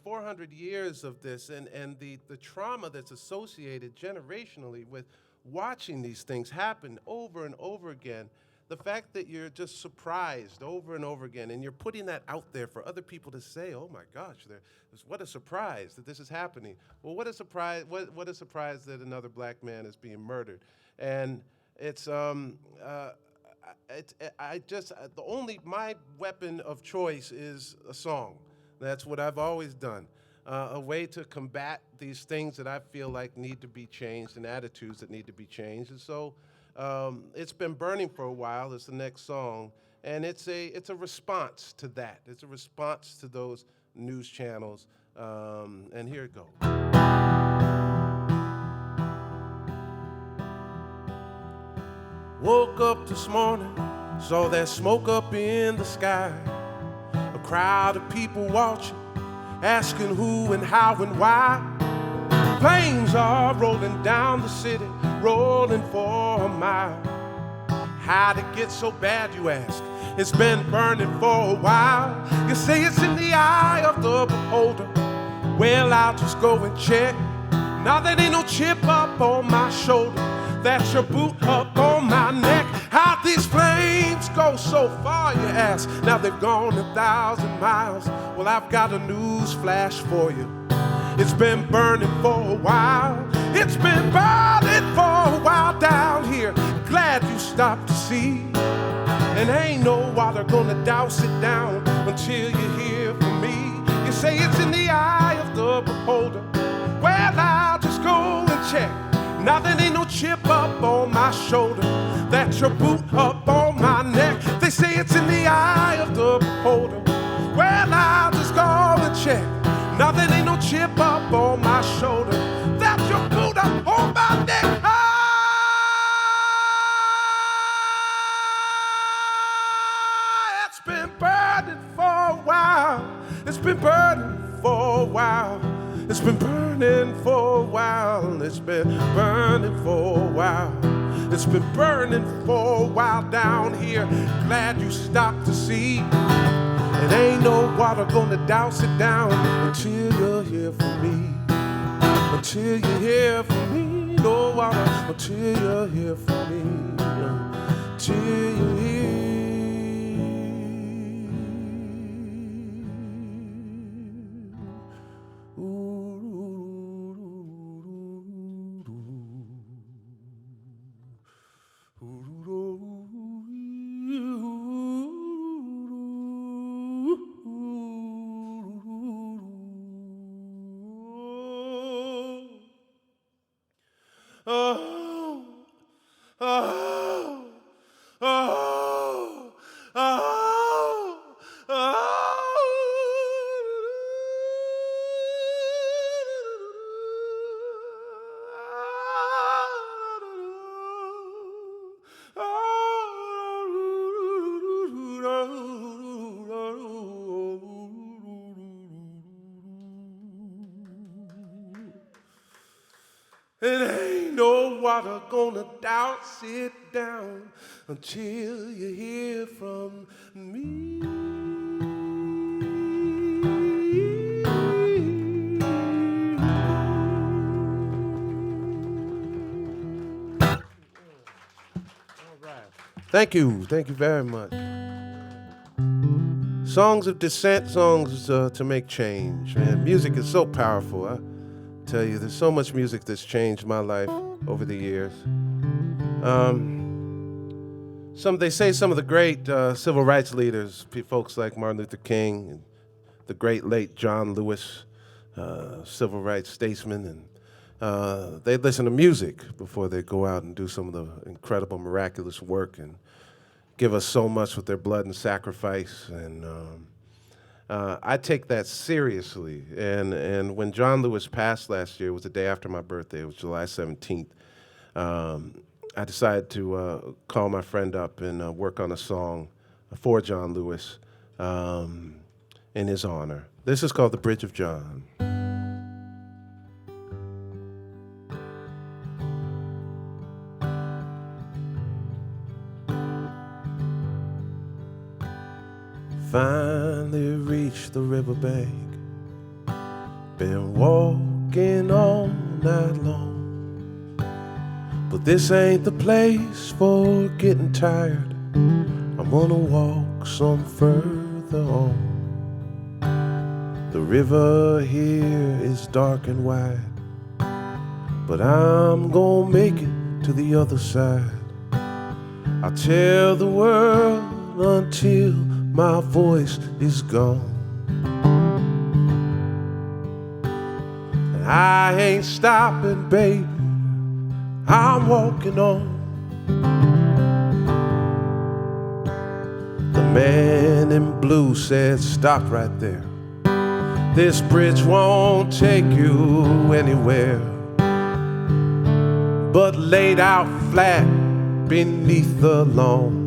400 years of this, and the trauma that's associated generationally with watching these things happen over and over again. The fact that you're just surprised over and over again, and you're putting that out there for other people to say, oh my gosh, what a surprise that this is happening. Well, what a surprise that another black man is being murdered. And It's my weapon of choice is a song. That's what I've always done. A way to combat these things that I feel like need to be changed and attitudes that need to be changed. And so it's been burning for a while. It's the next song, and it's a response to that. It's a response to those news channels. And here it goes. Woke up this morning, saw that smoke up in the sky. A crowd of people watching, asking who and how and why. Planes are rolling down the city, rolling for a mile. How'd it get so bad, you ask? It's been burning for a while. You say it's in the eye of the beholder. Well, I'll just go and check. Now there ain't no chip up on my shoulder. That's your boot up on my neck. How'd these flames go so far, you ask? Now they've gone 1,000 miles. Well, I've got a news flash for you. It's been burning for a while. It's been burning for a while down here. Glad you stopped to see. And ain't no water gonna douse it down until you hear from me. You say it's in the eye of the beholder. Well, I'll just go and check. Now there ain't no chip up on my shoulder. That's your boot up on my neck. They say it's in the eye of the beholder. Well, I'll just go and check. Now there ain't no chip up on my shoulder. That's your boot up on my neck. It's been burning for a while. It's been burning for a while. It's been burning for a while. It's been burning for a while. It's been burning for a while down here. Glad you stopped to see. It ain't no water gonna douse it down until you hear from me. Until you hear from me. No water until you hear from me. Until you hear. It ain't no water gonna douse it down until you hear from me. All right. Thank you very much. Songs of dissent, songs to make change. Man, music is so powerful. I tell you, there's so much music that's changed my life over the years. They say some of the great civil rights leaders, folks like Martin Luther King, and the great late John Lewis, civil rights statesman, and they listen to music before they go out and do some of the incredible, miraculous work and give us so much with their blood and sacrifice. And I take that seriously. And when John Lewis passed last year, it was the day after my birthday. It was July 17th. I decided to call my friend up and work on a song for John Lewis in his honor. This is called The Bridge of John. Finally reached the riverbank. Been walking all night long. But this ain't the place for getting tired. I'm gonna walk some further on. The river here is dark and wide, but I'm gonna make it to the other side. I'll tell the world until my voice is gone. And I ain't stopping, baby, I'm walking on. The man in blue said, stop right there. This bridge won't take you anywhere, but laid out flat beneath the lawn.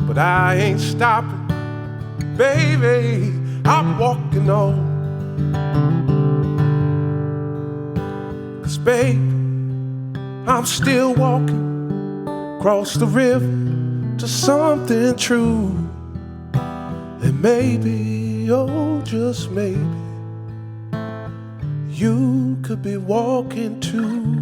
But I ain't stopping, baby, I'm walking on. 'Cause babe, I'm still walking across the river to something true. And maybe, oh just maybe, you could be walking too.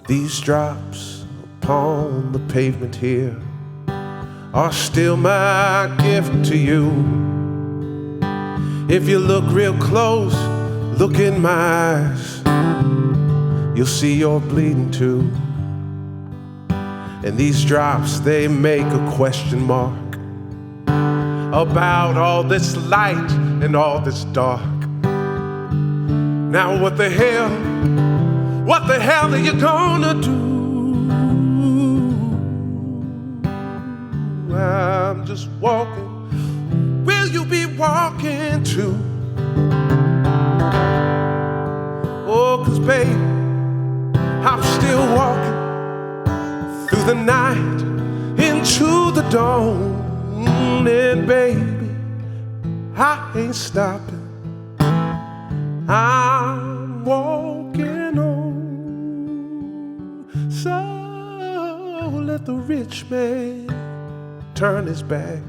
These drops upon the pavement here are still my gift to you. If you look real close, look in my eyes, you'll see you're bleeding too. And these drops, they make a question mark about all this light and all this dark. Now what the hell are you gonna do? I'm just walking, will you be walking too? Oh, 'cause babe, I'm still walking through the night into the dawn. And baby, I ain't stopping, I'm walking on. So let the rich man turn his back,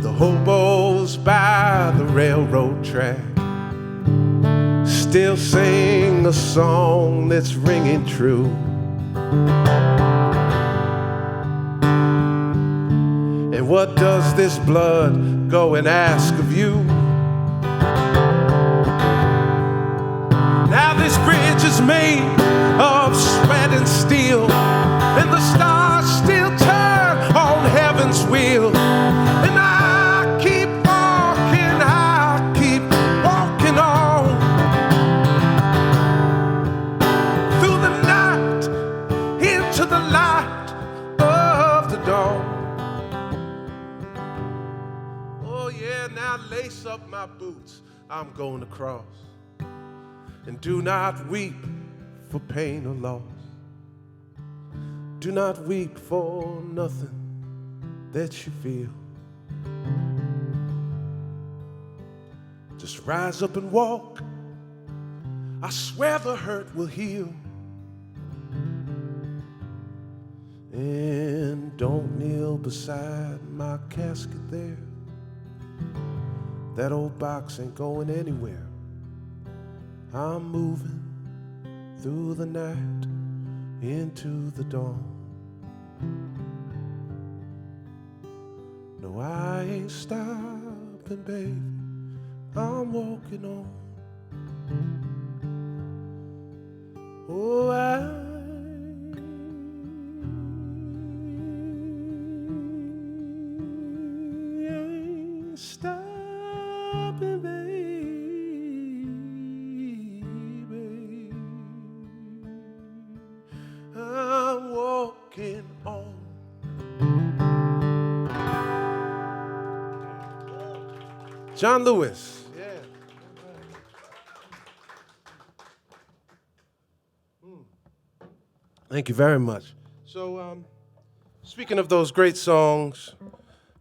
the hobos by the railroad track still sing a song that's ringing true. And what does this blood go and ask of you? Now this bridge is made of sweat and steel, and the stars still turn on heaven's wheel. And I keep walking on through the night into the light of the dawn. Oh yeah, now lace up my boots, I'm going across. And do not weep for pain or loss. Do not weep for nothing that you feel. Just rise up and walk, I swear the hurt will heal. And don't kneel beside my casket there. That old box ain't going anywhere. I'm moving through the night into the dawn. No, I ain't stopping, baby, I'm walking on. Oh, I ain't stopping, baby. I'm walking on. John Lewis. Yeah. Thank you very much. So, speaking of those great songs,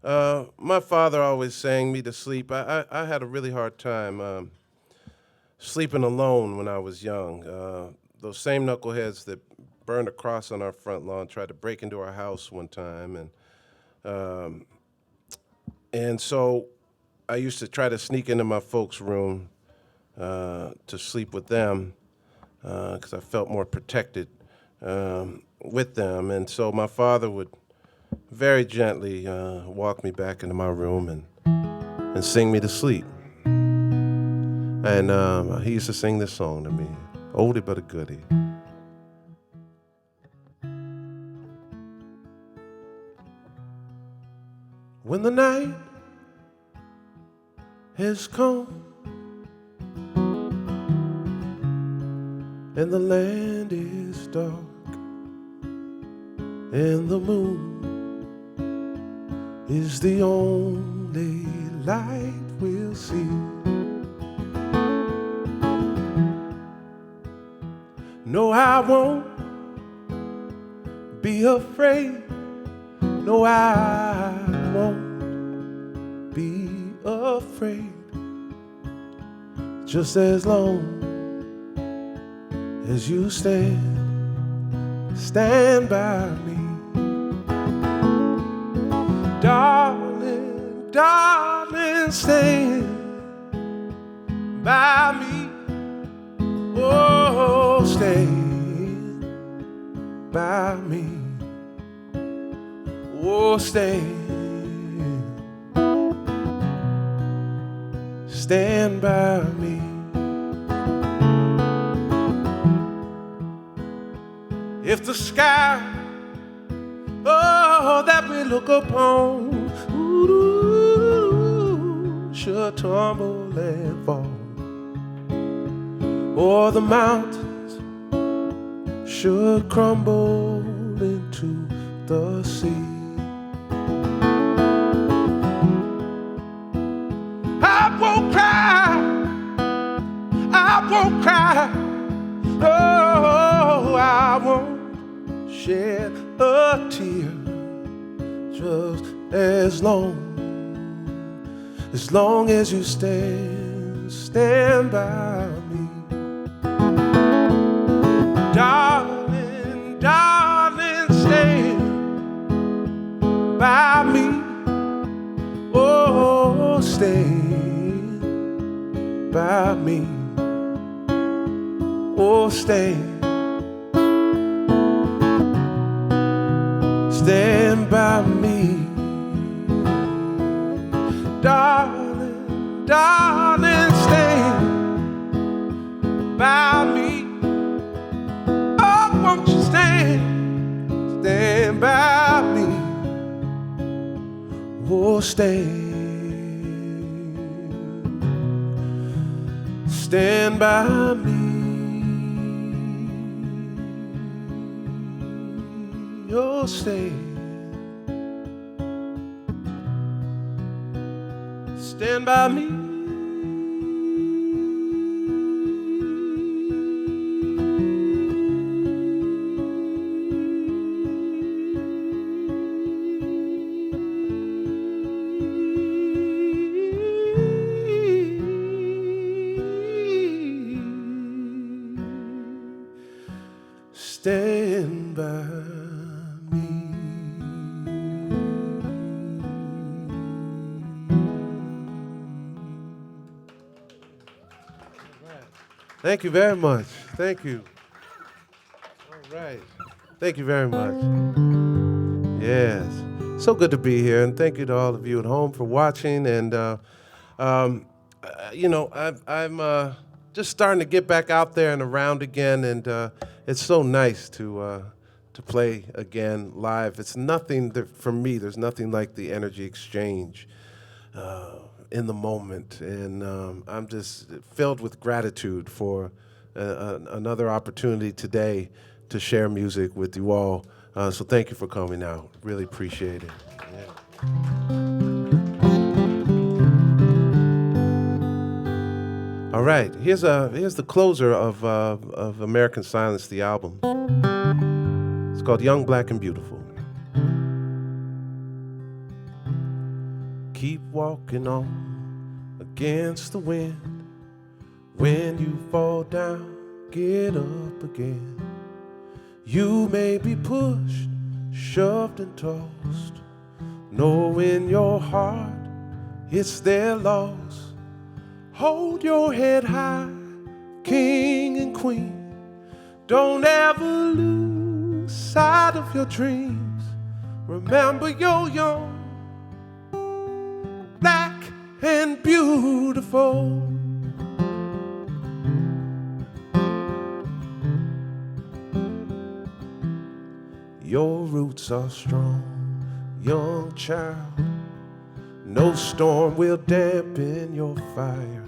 my father always sang me to sleep. I had a really hard time sleeping alone when I was young. Those same knuckleheads that burned a cross on our front lawn tried to break into our house one time, and so I used to try to sneak into my folks' room to sleep with them because I felt more protected with them. And so my father would very gently walk me back into my room and sing me to sleep. And he used to sing this song to me, oldie but a goodie. When the night has come and the land is dark and the moon is the only light we'll see. No, I won't be afraid. No, I won't be afraid. Just as long as you stand by me. Darling, darling, stand by me. Oh, stand by me. Oh, stand by me. If the sky, oh, that we look upon, ooh, should tumble and fall, or the mountains should crumble into the sea, I won't cry, I won't cry, oh, I won't shed a tear, just as long as you stand by me. Darling, darling, stand by me. Oh, stand by me. Oh, stand by me. Darling, darling, stand by me. Oh, won't you stand by me. Oh, stand by me. Oh, stand by me. Stand by me. Thank you very much. Thank you. All right. Thank you very much. Yes. So good to be here, and thank you to all of you at home for watching. And you know, I'm just starting to get back out there and around again, and it's so nice to play again live. It's nothing for me. There's nothing like the energy exchange in the moment, and I'm just filled with gratitude for another opportunity today to share music with you all. So thank you for coming out. Really appreciate it. Yeah. All right, here's the closer of American Silence, the album. It's called Young, Black, and Beautiful. Keep walking on against the wind. When you fall down, get up again. You may be pushed, shoved, and tossed. Know in your heart it's their loss. Hold your head high, king and queen. Don't ever lose sight of your dreams. Remember you're young, black and beautiful. Your roots are strong, young child. No storm will dampen your fire.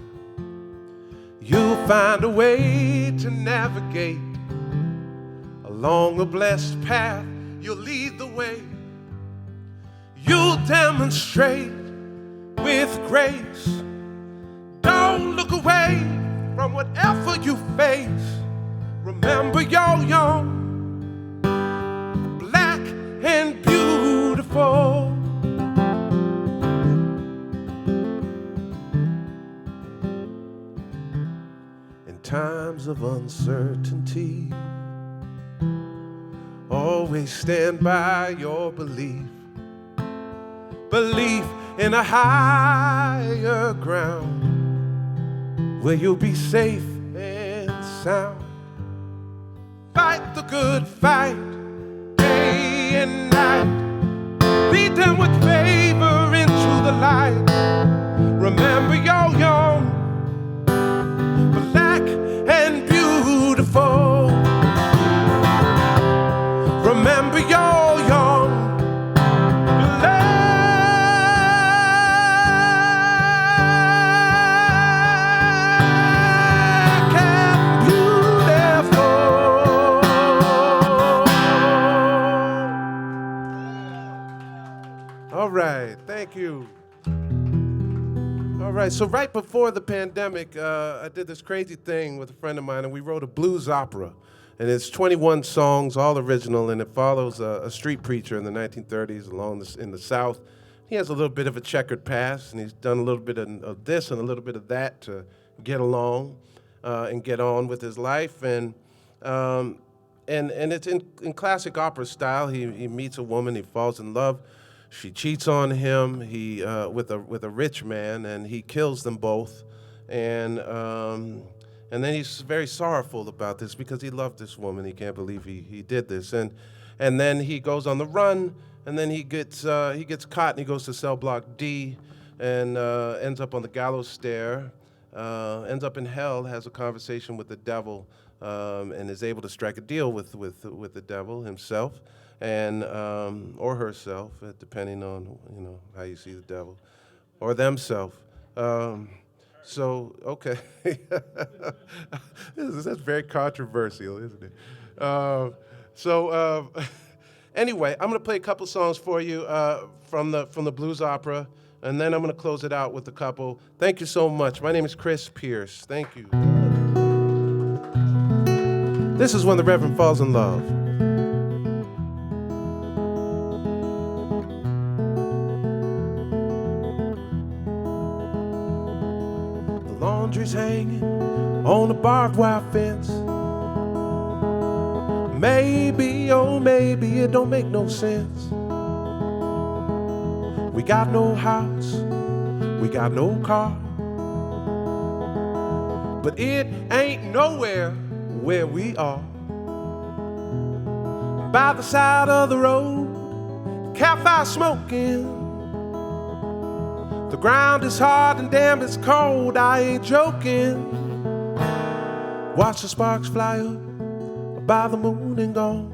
You'll find a way to navigate along a blessed path. You'll lead the way. You'll demonstrate with grace. Don't look away from whatever you face. Remember you're young, black and beautiful. In times of uncertainty, always stand by your belief. Belief in a higher ground where you'll be safe and sound. Fight the good fight, day and night. Lead them with favor into the light. Remember you're young, black and beautiful. Remember you're young, black and beautiful. All right, thank you. All right, so right before the pandemic, I did this crazy thing with a friend of mine, and we wrote a blues opera. And it's 21 songs, all original, and it follows a street preacher in the 1930s in the South. He has a little bit of a checkered past, and he's done a little bit of this and a little bit of that to get along and get on with his life. And it's in classic opera style. He meets a woman, he falls in love. She cheats on him with a rich man, and he kills them both. And then he's very sorrowful about this because he loved this woman. He can't believe he did this. And then he goes on the run, and then he gets caught, and he goes to cell block D, and ends up on the Gallows stair, ends up in hell, has a conversation with the devil, and is able to strike a deal with the devil himself, and or herself, depending on how you see the devil, or themself. So, okay. That's very controversial, isn't it? Anyway, I'm going to play a couple songs for you from the blues opera, and then I'm going to close it out with a couple. Thank you so much. My name is Chris Pierce. Thank you. This is When the Reverend Falls in Love. Laundry's hanging on a barbed wire fence. Maybe, oh maybe, it don't make no sense. We got no house, we got no car, but it ain't nowhere where we are. By the side of the road, campfire smoking. The ground is hard and damn it's cold, I ain't joking. Watch the sparks fly up by the moon and gone.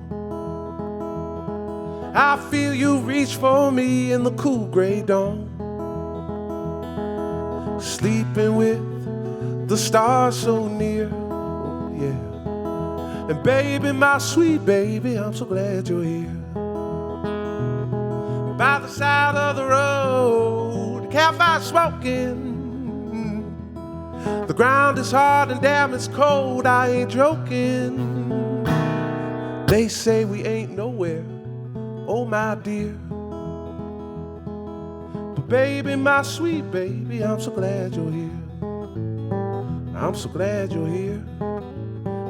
I feel you reach for me in the cool gray dawn. Sleeping with the stars so near, yeah. And baby, my sweet baby, I'm so glad you're here. By the side of the road, campfire smoking. The ground is hard and damn it's cold, I ain't joking. They say we ain't nowhere, oh my dear. But baby, my sweet baby, I'm so glad you're here. I'm so glad you're here.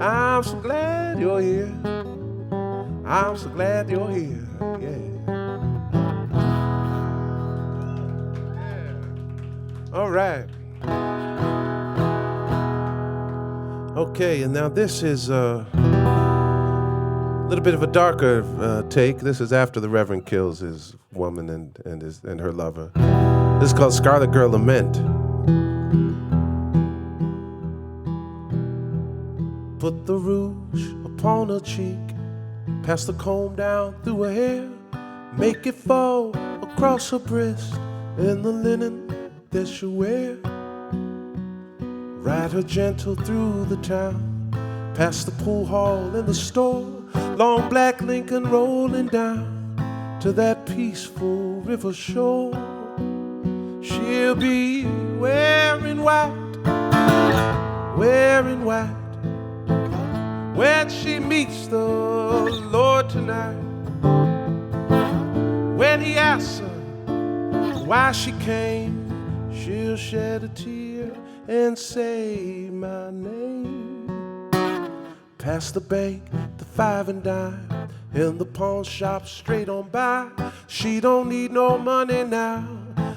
I'm so glad you're here. I'm so glad you're here, yeah. All right. Okay, and now this is a little bit of a darker take. This is after the Reverend kills his woman and her lover. This is called Scarlet Girl Lament. Put the rouge upon her cheek, Pass the comb down through her hair, make it fall across her breast in the linen that she'll wear. Ride her gentle through the town, past the pool hall and the store, long black Lincoln rolling down to that peaceful river shore. She'll be wearing white, wearing white, when she meets the Lord tonight. When he asks her why she came, she'll shed a tear and say my name. Past the bank, the 5 and dime, in the pawn shop straight on by. She don't need no money now,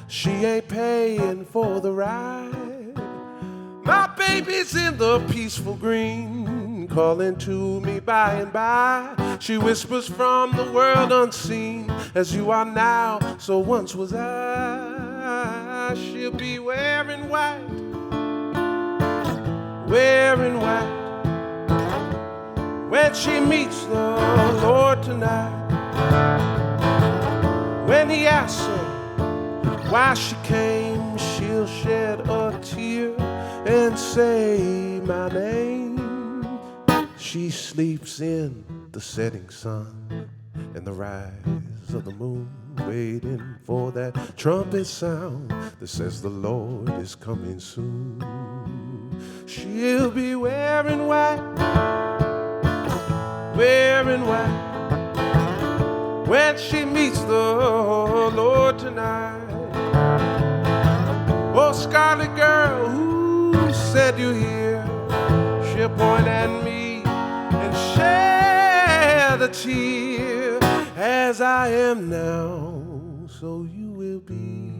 she ain't paying for the ride. My baby's in the peaceful green, calling to me by and by. She whispers from the world unseen, as you are now, so once was I. She'll be wearing white, wearing white, when she meets the Lord tonight. When he asks her why she came, she'll shed a tear and say my name. She sleeps in the setting sun and the rise of the moon, waiting for that trumpet sound that says the Lord is coming soon. She'll be wearing white, wearing white, when she meets the Lord tonight. Oh, scarlet girl, who said you here? She'll point at me and shed a tear, as I am now, so you will be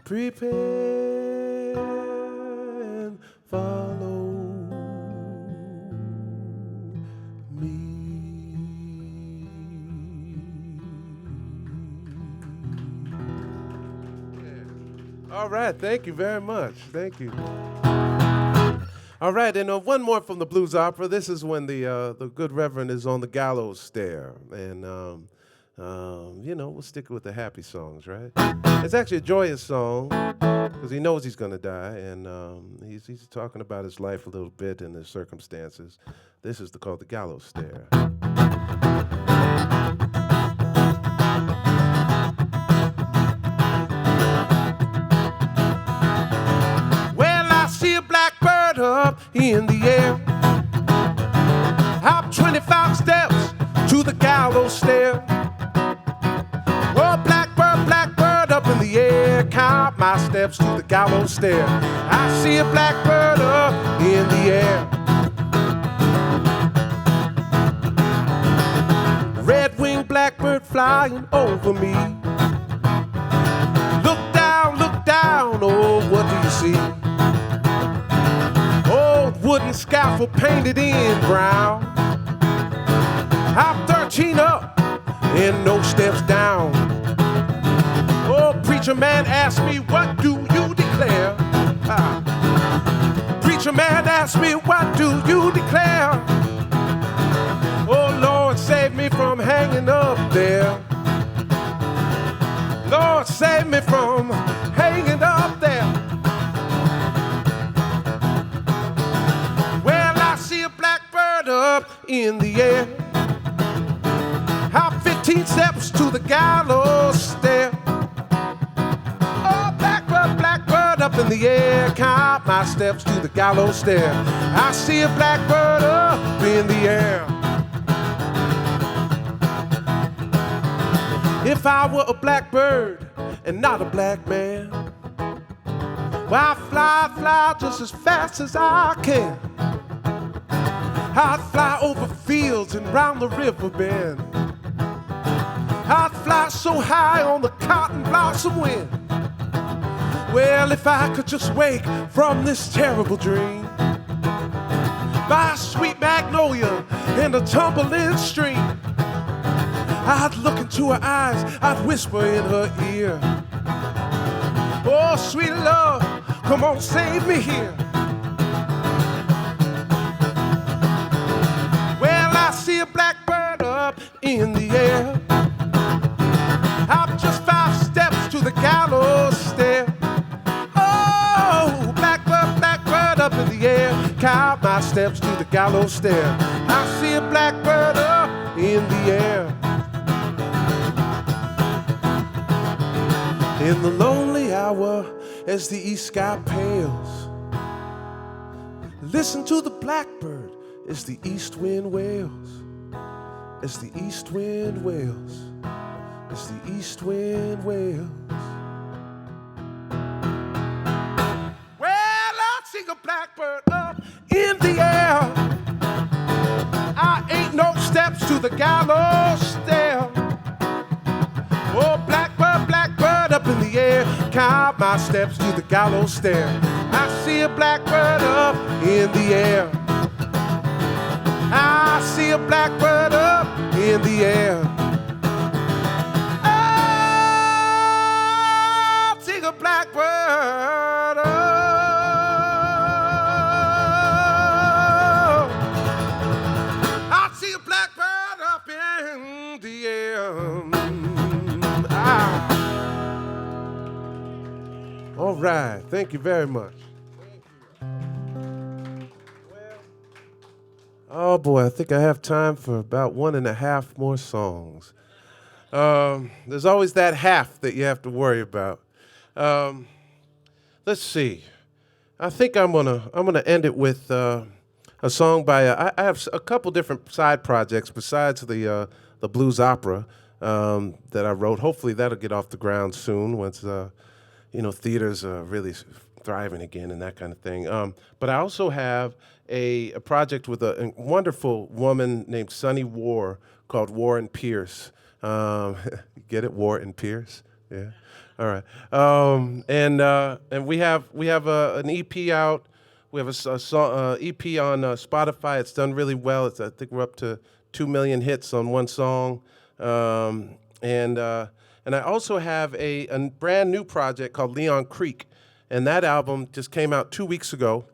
prepared and follow me. All right, thank you very much. Thank you. All right, and one more from the blues opera. This is when the good Reverend is on the gallows stair, and you know, we'll stick with the happy songs, right? It's actually a joyous song because he knows he's going to die, and he's talking about his life a little bit and his circumstances. This is called the gallows stair. Up in the air, hop 25 steps to the gallows stair. Oh, blackbird up in the air, count my steps to the gallows stair. I see a blackbird up in the air. Red-winged blackbird flying over me. Look down, oh, what do you see? Wooden scaffold painted in brown. I'm 13 up and no steps down. Oh, preacher man asked me, what do you declare? Preacher man asked me, what do you declare? Oh, Lord, save me from hanging up there. Lord, save me from hanging up there. Up in the air, hop 15 steps to the gallows stair. Oh, blackbird up in the air, count my steps to the gallows stair. I see a blackbird up in the air. If I were a blackbird and not a black man, well, I fly just as fast as I can. I'd fly over fields and round the river bend. I'd fly so high on the cotton blossom wind. Well, if I could just wake from this terrible dream by a sweet magnolia and a tumbling stream, I'd look into her eyes, I'd whisper in her ear, oh, sweet love, come on, save me here. I see a black the air, count my steps to the gallows stair. I see a blackbird up in the air. In the lonely hour, as the east sky pales, listen to the blackbird as the east wind wails, as the east wind wails, as the east wind wails. Well, I see a blackbird up in the air. I ain't no steps to the gallows stair. Oh, blackbird, blackbird up in the air, count my steps to the gallows stair. I see a blackbird up in the air. I see a blackbird up in the air. I see a blackbird up. I see a blackbird up in the air. All right, thank you very much. Oh boy, I think I have time for about 1.5 more songs. There's always that half that you have to worry about. Let's see. I think I'm gonna end it with a song by I have a couple different side projects besides the blues opera that I wrote. Hopefully that'll get off the ground soon once theaters are really thriving again and that kind of thing. But I also have a project with a wonderful woman named Sunny War called War and Pierce. Get it, War and Pierce? Yeah. All right. And we have an EP out. We have a EP on Spotify. It's done really well. I think we're up to 2 million hits on one song. And I also have a brand new project called Leon Creek, and that album just came out 2 weeks ago.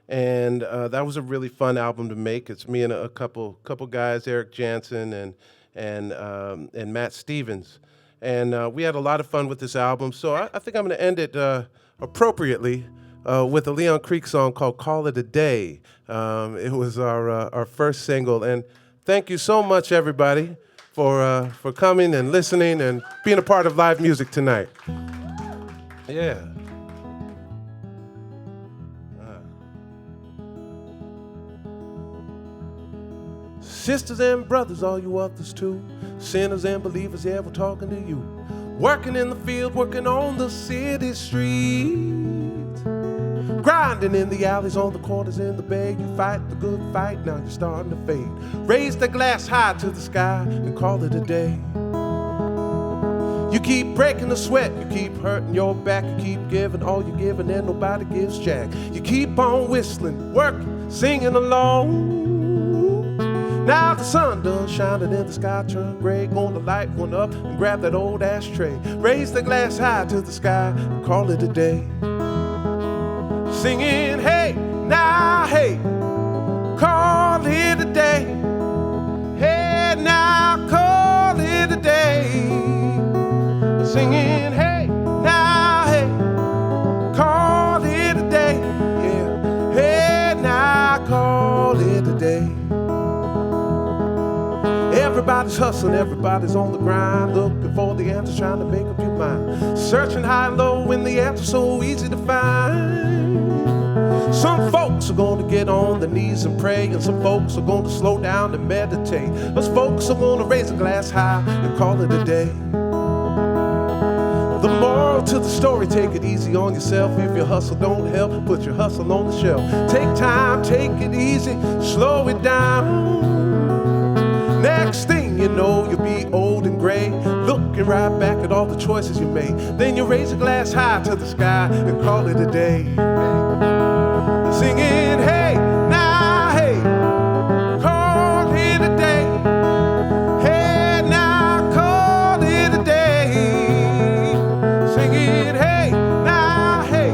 And that was a really fun album to make. It's me and a couple guys, Eric Jansen and Matt Stevens, and we had a lot of fun with this album. So I think I'm going to end it appropriately with a Leon Creek song called "Call It a Day." It was our first single, and thank you so much, everybody, for coming and listening and being a part of live music tonight. Yeah. Sisters and brothers, all you others too, sinners and believers, yeah, we're talking to you. Working in the field, working on the city streets, grinding in the alleys, on the corners, in the bay. You fight the good fight, now you're starting to fade. Raise the glass high to the sky and call it a day. You keep breaking the sweat, you keep hurting your back, you keep giving all you're giving and nobody gives jack. You keep on whistling, working, singing along. Now the sun done shining and the sky turned gray. Gonna light one up and grab that old ashtray. Raise the glass high to the sky and call it a day. Singing, hey, now, hey, call it a day. Hey, now, call it a day. Singing, hey, now, hey, call it a day. Yeah, hey, now, call it a day. Everybody's hustling, everybody's on the grind, looking for the answers, trying to make up your mind. Searching high and low when the answer's so easy to find. Some folks are going to get on their knees and pray, and some folks are going to slow down and meditate. Those folks are going to raise a glass high and call it a day. The moral to the story, take it easy on yourself. If your hustle don't help, put your hustle on the shelf. Take time, take it easy, slow it down. Next thing you know, you'll be old and gray, looking right back at all the choices you made. Then you raise a glass high to the sky and call it a day. Singing, hey, now, hey, call it a day. Hey, now, call it a day. Singing, hey, now, hey,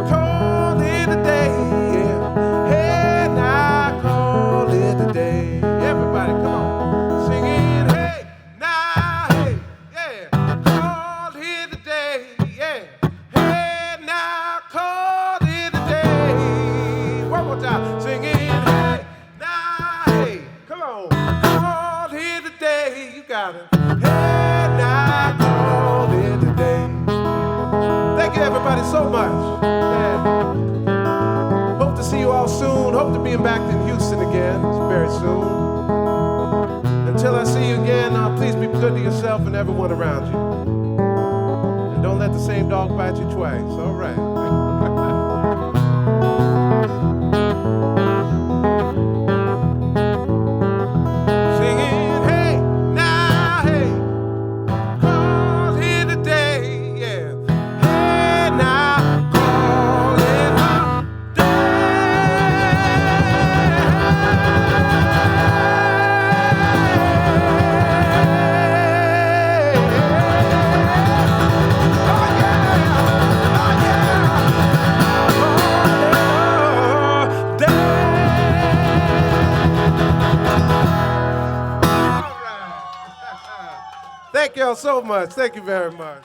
call it a day. Yeah. Hey, now, call it a day. Everybody, come on. Singing, hey, now, hey, yeah. Call it a day, yeah. Hey, now, call it more time. Singing, hey, now, hey. Come on. Called here today. You got it. Hey, now, called here today. Thank you, everybody, so much. Yeah. Hope to see you all soon. Hope to be back in Houston again very soon. Until I see you again, please be good to yourself and everyone around you. And don't let the same dog bite you twice. All right. Singing, hey, now, hey, call here today, yeah. Hey, now, call it a Thank y'all so much. Thank you very much.